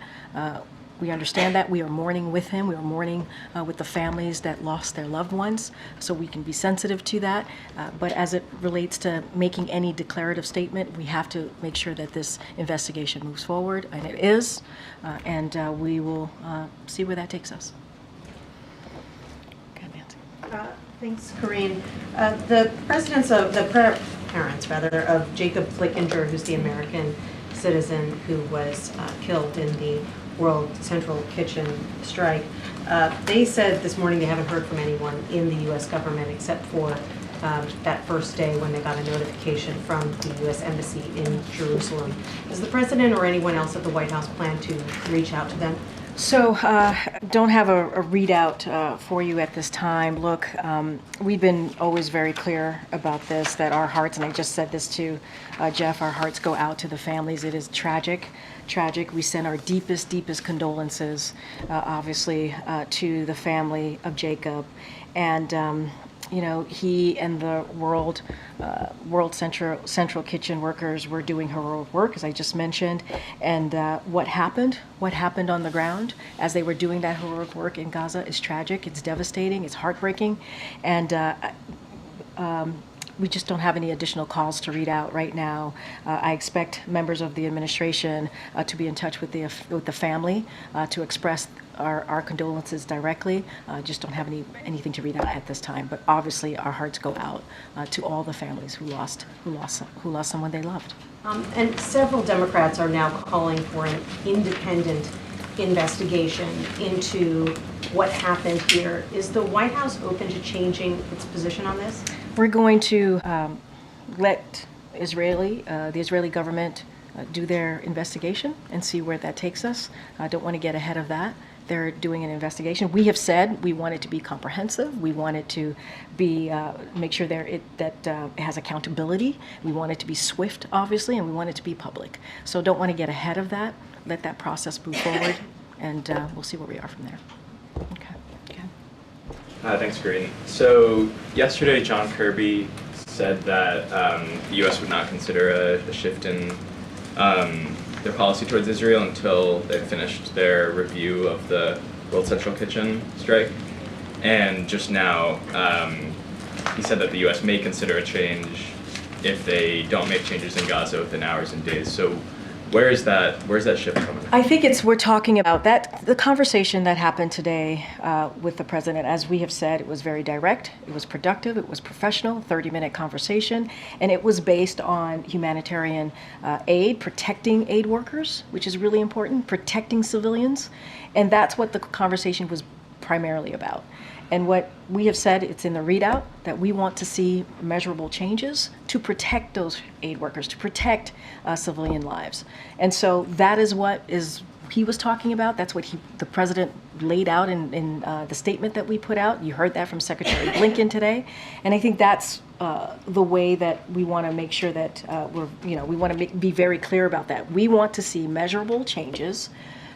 We understand that. We are mourning with him. We are mourning with the families that lost their loved ones, so we can be sensitive to that. But as it relates to making any declarative statement, we have to make sure that this investigation moves forward, and it is, and we will see where that takes us. Okay, Nancy. Thanks, Corinne. The parents of Jacob Flickinger, who's the American citizen who was killed in the World Central Kitchen strike, they said this morning they haven't heard from anyone in the U.S. government except for that first day when they got a notification from the U.S. Embassy in Jerusalem. Does the president or anyone else at the White House plan to reach out to them? So, don't have a readout for you at this time. Look, we've been always very clear about this, that our hearts, and I just said this to Jeff, our hearts go out to the families. It is tragic. We send our deepest central obviously, to the family of Jacob. And, he and the World Central Kitchen workers were doing heroic work, as I just mentioned. And what happened on the ground as they were doing that heroic work in Gaza is tragic. It's devastating. It's heartbreaking. And we just don't have any additional calls to read out right now. I expect members of the administration to be in touch with the family to express our condolences directly. Just don't have anything to read out at this time. But obviously, our hearts go out to all the families who lost someone they loved. And several Democrats are now calling for an independent investigation into what happened here. Is the White House open to changing its position on this? We're going to let the Israeli government do their investigation and see where that takes us. I don't want to get ahead of that. They're doing an investigation. We have said we want it to be comprehensive. We want it to be make sure that it has accountability. We want it to be swift, obviously, and we want it to be public. So don't want to get ahead of that. Let that process move forward, and we'll see where we are from there. Okay. Thanks, Corinne. So yesterday, John Kirby said that the U.S. would not consider a shift in their policy towards Israel until they finished their review of the World Central Kitchen strike. And just now, he said that the U.S. may consider a change if they don't make changes in Gaza within hours and days. So where's that shift coming from? I think we're talking about that, the conversation that happened today with the president. As we have said, it was very direct, it was productive, it was professional, 30-minute conversation, and it was based on humanitarian aid, protecting aid workers, which is really important, protecting civilians, and that's what the conversation was primarily about. And what we have said, it's in the readout, that we want to see measurable changes to protect those aid workers, to protect civilian lives. And so that is what he was talking about. That's what the president laid out in the statement that we put out. You heard that from Secretary Blinken today. And I think that's the way that we want to make sure that we want to be very clear about that. We want to see measurable changes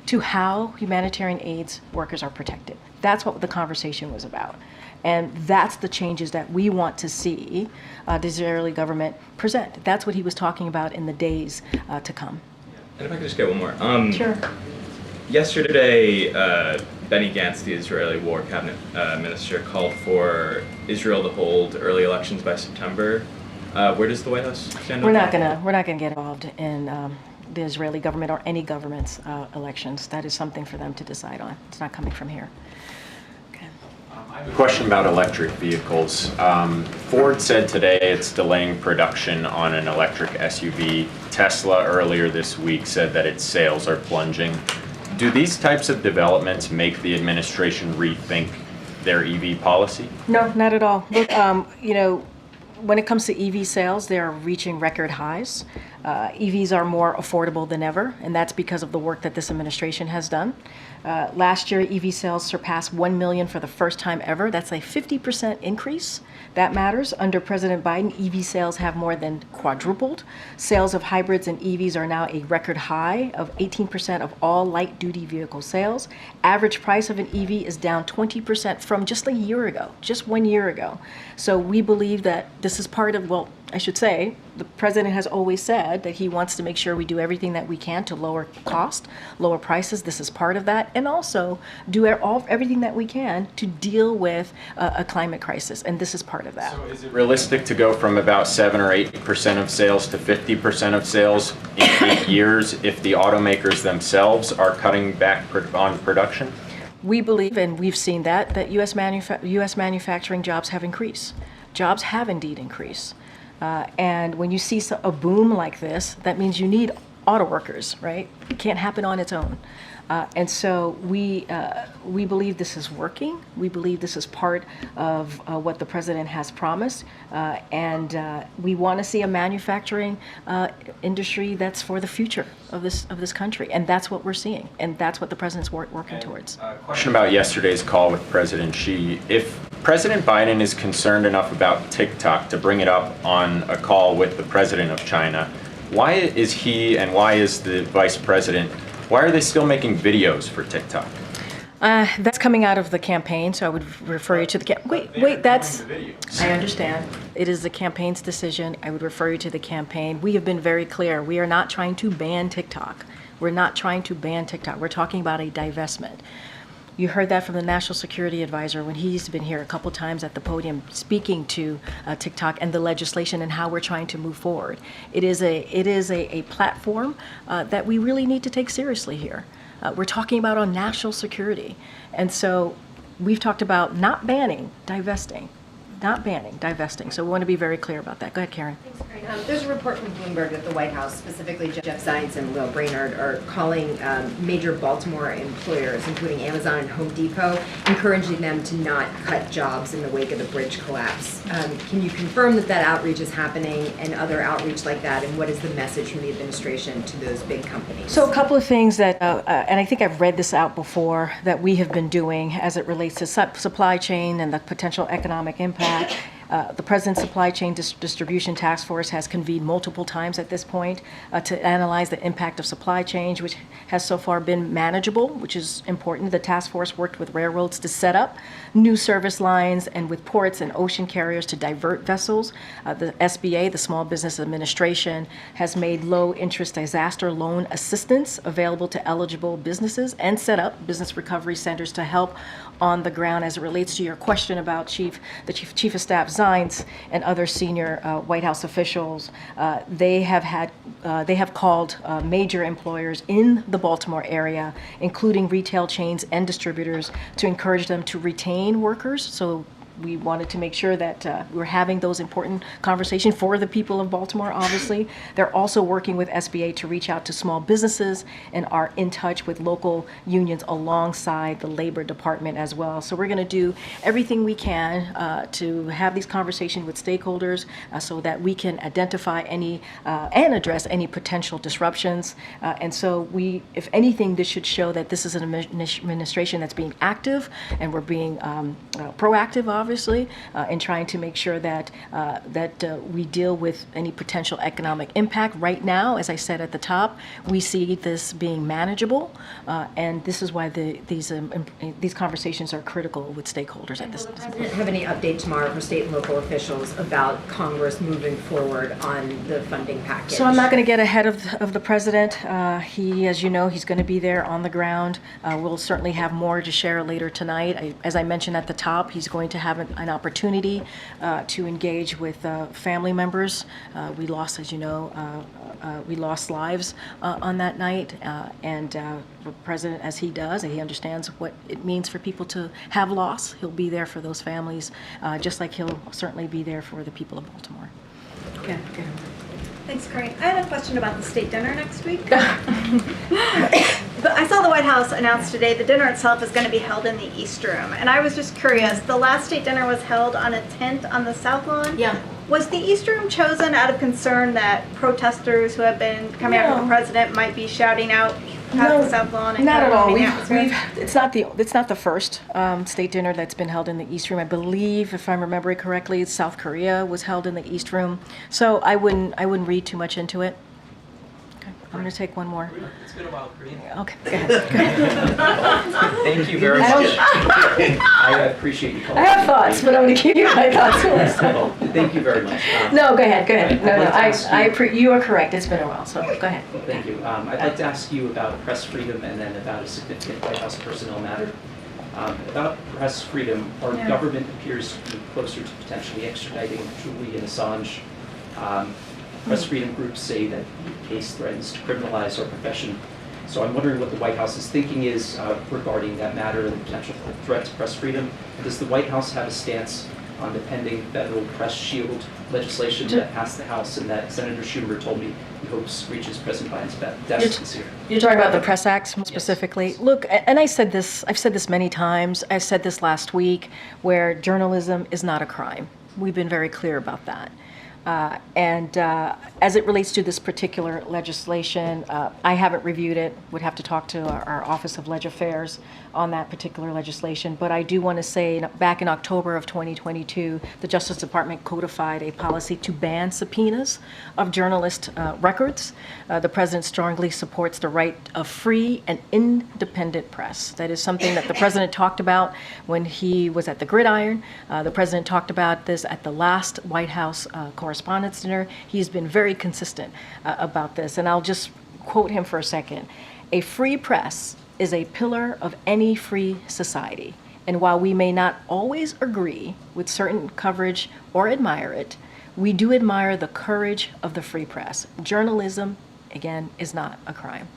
to how humanitarian aid workers are protected. That's what the conversation was about. And that's the changes that we want to see the Israeli government present. That's what he was talking about in the days to come. And if I could just get one more. Sure. Yesterday, Benny Gantz, the Israeli War Cabinet Minister, called for Israel to hold early elections by September. Where does the White House stand on that? We're not gonna get involved in the Israeli government or any government's elections. That is something for them to decide on. It's not coming from here. I have a question about electric vehicles. Ford said today it's delaying production on an electric SUV. Tesla earlier this week said that its sales are plunging. Do these types of developments make the administration rethink their EV policy? No, not at all. Look, when it comes to EV sales, they're reaching record highs. EVs are more affordable than ever, and that's because of the work that this administration has done. Last year, EV sales surpassed 1 million for the first time ever. That's a 50% increase. That matters. Under President Biden, EV sales have more than quadrupled. Sales of hybrids and EVs are now a record high of 18% of all light-duty vehicle sales. Average price of an EV is down 20% from just a year ago, just 1 year ago. So we believe that this is part of, well, I should say, the president has always said that he wants to make sure we do everything that we can to lower cost, lower prices. This is part of that, and also do everything that we can to deal with a climate crisis, and this is part of that. So is it realistic to go from about 7 or 8% of sales to 50% of sales in 8 years if the automakers themselves are cutting back on production? We believe, and we've seen that U.S. manufacturing jobs have increased. Jobs have indeed increased. And when you see a boom like this, that means you need auto workers, right? It can't happen on its own. And so we believe this is working. We believe this is part of what the president has promised. And we want to see a manufacturing industry that's for the future of this country. And that's what we're seeing. And that's what the president's working towards. Question about yesterday's call with President Xi. If President Biden is concerned enough about TikTok to bring it up on a call with the president of China, why is he and why is the vice president, why are they still making videos for TikTok? That's coming out of the campaign, so I would refer you to the wait, that's, I understand. It is the campaign's decision. I would refer you to the campaign. We have been very clear. We are not trying to ban TikTok. We're not trying to ban TikTok. We're talking about a divestment. You heard that from the National Security Advisor when he's been here a couple times at the podium speaking to TikTok and the legislation and how we're trying to move forward. It is a platform that we really need to take seriously here. We're talking about our national security. And so we've talked about not banning, divesting. not banning, divesting. So we want to be very clear about that. Go ahead, Karen. There's a report from Bloomberg that the White House, specifically Jeff Zients and Will Brainard, are calling major Baltimore employers, including Amazon and Home Depot, encouraging them to not cut jobs in the wake of the bridge collapse. Can you confirm that that outreach is happening and other outreach like that? And what is the message from the administration to those big companies? So a couple of things that, and I think I've read this out before, that we have been doing as it relates to supply chain and the potential economic impact. The President's Supply Chain Distribution Task Force has convened multiple times at this point to analyze the impact of supply chain, which has so far been manageable, which is important. The task force worked with railroads to set up new service lines and with ports and ocean carriers to divert vessels. The SBA, the Small Business Administration, has made low-interest disaster loan assistance available to eligible businesses and set up business recovery centers to help on the ground. As it relates to your question about the Chief of Staff Zients and other senior White House officials, they have called major employers in the Baltimore area, including retail chains and distributors, to encourage them to retain workers. So we wanted to make sure that we're having those important conversations for the people of Baltimore, obviously. They're also working with SBA to reach out to small businesses and are in touch with local unions alongside the Labor Department as well. So we're going to do everything we can to have these conversations with stakeholders so that we can identify any and address any potential disruptions. And so if anything, this should show that this is an administration that's being active and we're being proactive, obviously, in trying to make sure that we deal with any potential economic impact. Right now, as I said at the top, we see this being manageable, and this is why these conversations are critical with stakeholders at this. Will the President have any update tomorrow for state and local officials about Congress moving forward on the funding package? So I'm not going to get ahead of the President. He, as you know, he's going to be there on the ground. We'll certainly have more to share later tonight. As I mentioned at the top, he's going to have an opportunity to engage with family members. We lost, as you know, we lost lives on that night, and the President, as he does, and he understands what it means for people to have loss, he'll be there for those families, just like he'll certainly be there for the people of Baltimore. Okay. Thanks, Corinne. I had a question about the state dinner next week. But I saw the White House announce today the dinner itself is going to be held in the East Room. And I was just curious, the last state dinner was held on a tent on the South Lawn? Yeah. Was the East Room chosen out of concern that protesters who have been coming after the president might be shouting out past the South Lawn? And Not at all. kind of moving It's not the first state dinner that's been held in the East Room. I believe, if I'm remembering correctly, South Korea was held in the East Room. So I wouldn't read too much into it. Okay, I'm going to take one more. It's been a while, Korean. Okay, go ahead. Thank you very much. I appreciate you calling. I have thoughts, but I'm going to keep you my thoughts. Thank you very much. No, go ahead. No, I'd like to ask you- you are correct. It's been a while, so go ahead. Thank you. I'd like to ask you about press freedom and then about a significant White House personnel matter. About press freedom, our government appears to be closer to potentially extraditing Julian Assange. Press freedom groups say that the case threatens to criminalize our profession. So I'm wondering what the White House's thinking is regarding that matter and the potential threat to press freedom. And does the White House have a stance on the pending federal press shield legislation that passed the House and that Senator Schumer told me he hopes reaches President Biden's desk this year? You're talking about the Press Act specifically? Yes. Look, and I've said this many times. I said this last week, where journalism is not a crime. We've been very clear about that. And as it relates to this particular legislation, I haven't reviewed it, would have to talk to our Office of Leg Affairs on that particular legislation. But I do want to say, back in October of 2022, the Justice Department codified a policy to ban subpoenas of journalist records. The President strongly supports the right of free and independent press. That is something that the President talked about when he was at the Gridiron. The President talked about this at the last White House Correspondents' Dinner. He's been very consistent about this, and I'll just quote him for a second. "A free press is a pillar of any free society, and while we may not always agree with certain coverage or admire it, we do admire the courage of the free press. Journalism, again, is not a crime."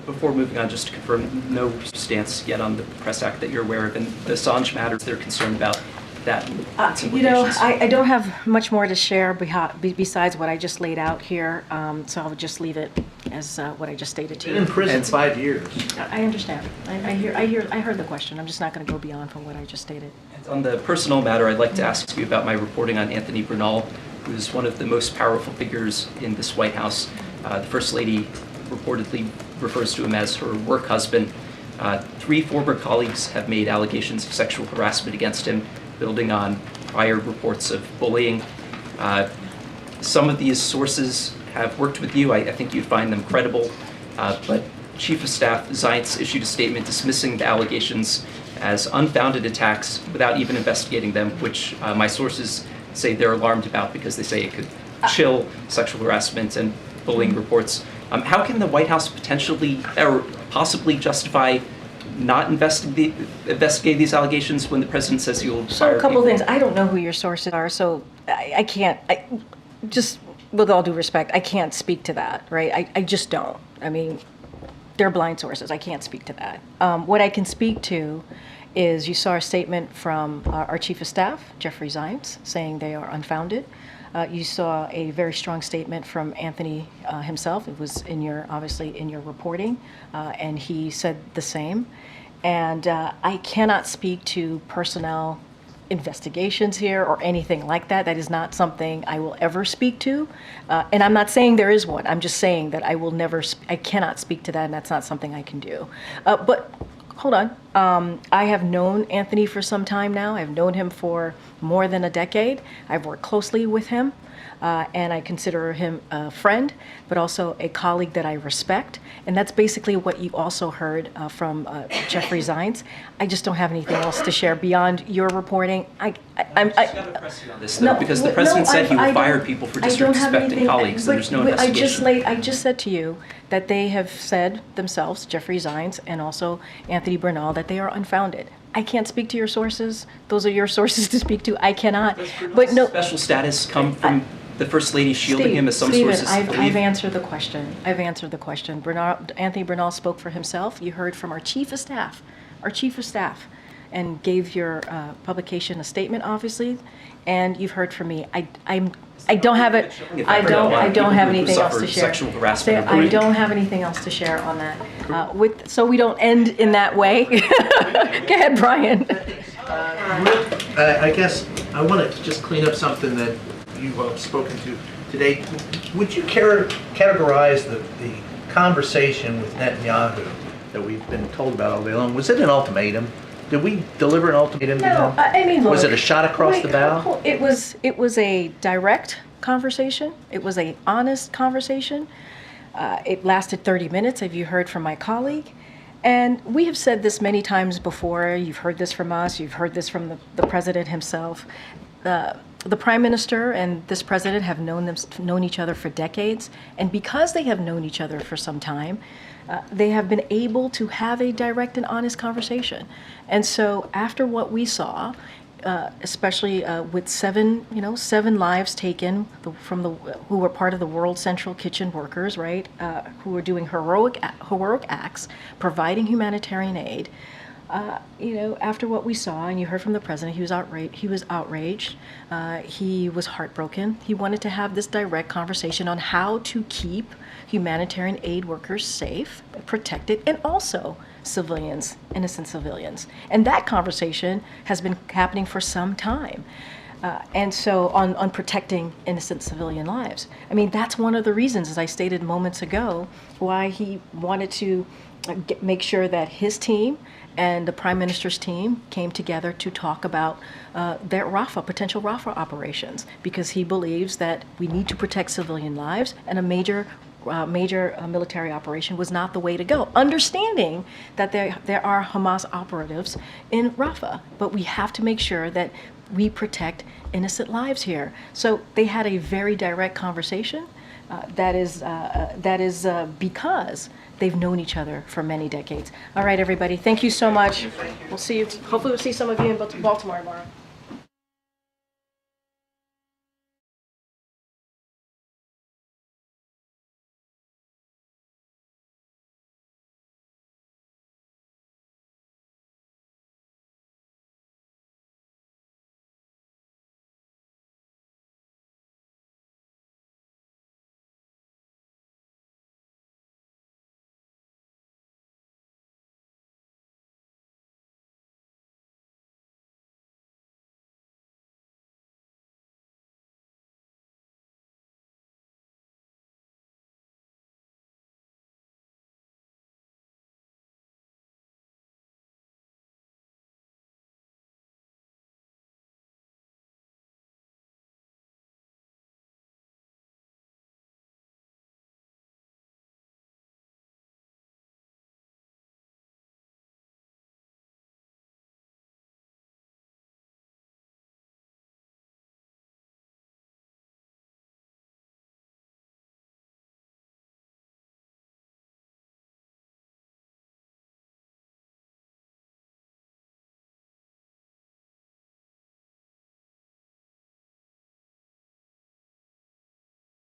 Before moving on, just to confirm, no stance yet on the Press Act that you're aware of. And the Assange matters they're concerned about, that and its You know, implications? I don't have much more to share besides what I just laid out here, so I'll just leave it as what I just stated to you. Been in prison 5 years. I understand. I heard the question. I'm just not going to go beyond from what I just stated. On the personal matter, I'd like to ask you about my reporting on Anthony Bernal, who is one of the most powerful figures in this White House. The First Lady reportedly refers to him as her work husband. 3 former colleagues have made allegations of sexual harassment against him, building on prior reports of bullying. Some of these sources have worked with you. I think you'd find them credible, but Chief of Staff Zients issued a statement dismissing the allegations as unfounded attacks without even investigating them, which my sources say they're alarmed about because they say it could chill sexual harassment and bullying reports. How can the White House potentially or possibly justify not investigate these allegations when the president says he will So fire a couple of people? things. I don't know who your sources are, so I can't. Just with all due respect, I can't speak to that, right? I just don't. I mean, they're blind sources. I can't speak to that. What I can speak to is you saw a statement from our Chief of Staff, Jeffrey Zients, saying they are unfounded. You saw a very strong statement from Anthony himself. It was obviously in your reporting, and he said the same. And I cannot speak to personnel investigations here or anything like that. That is not something I will ever speak to. And I'm not saying there is one. I'm just saying that I cannot speak to that, and that's not something I can do. But hold on. I have known Anthony for some time now. I've known him for more than a decade. I've worked closely with him, and I consider him a friend, but also a colleague that I respect. And that's basically what you also heard from Jeffrey Zients. I just don't have anything else to share beyond your reporting. This, though, because the president said he will fire people for disrespecting colleagues, and there's no investigation. I just said to you that they have said themselves, Jeffrey Zients and also Anthony Bernal, that they are unfounded. I can't speak to your sources. Those are your sources to speak to. I cannot. But no. Special status come from the First Lady shielding him, as some sources I've believe? answered the question. Anthony Bernal spoke for himself. You heard from our Chief of Staff, and gave your publication a statement, obviously, and you've heard from me. I don't have it. I don't have anything else to share. Sexual harassment. I don't have anything else to share on that. So we don't end in that way. Go ahead, Brian. I guess I want to just clean up something that you've spoken to today. Would you categorize the conversation with Netanyahu that we've been told about all day long? Was it an ultimatum? Did we deliver an ultimatum to No, him? I mean, look, was it a shot across the bow? It was a direct conversation. It was an honest conversation. It lasted 30 minutes, as you heard from my colleague. And we have said this many times before. You've heard this from us. You've heard this from the president himself. The prime minister and this president have known each other for decades. And because they have known each other for some time, they have been able to have a direct and honest conversation. And so after what we saw, especially with seven lives taken who were part of the World Central Kitchen workers, right, who were doing heroic acts, providing humanitarian aid. After what we saw, and you heard from the president, he was outraged. He was heartbroken. He wanted to have this direct conversation on how to keep humanitarian aid workers safe, protected, and also civilians, innocent civilians. And that conversation has been happening for some time. And so on protecting innocent civilian lives. I mean, that's one of the reasons, as I stated moments ago, why he wanted to make sure that his team and the Prime Minister's team came together to talk about their potential Rafah operations, because he believes that we need to protect civilian lives, and a major military operation was not the way to go. Understanding that there are Hamas operatives in Rafah, but we have to make sure that we protect innocent lives here. So they had a very direct conversation. That is because they've known each other for many decades. All right, everybody, thank you so much. We'll see you. Hopefully, we'll see some of you in Baltimore tomorrow.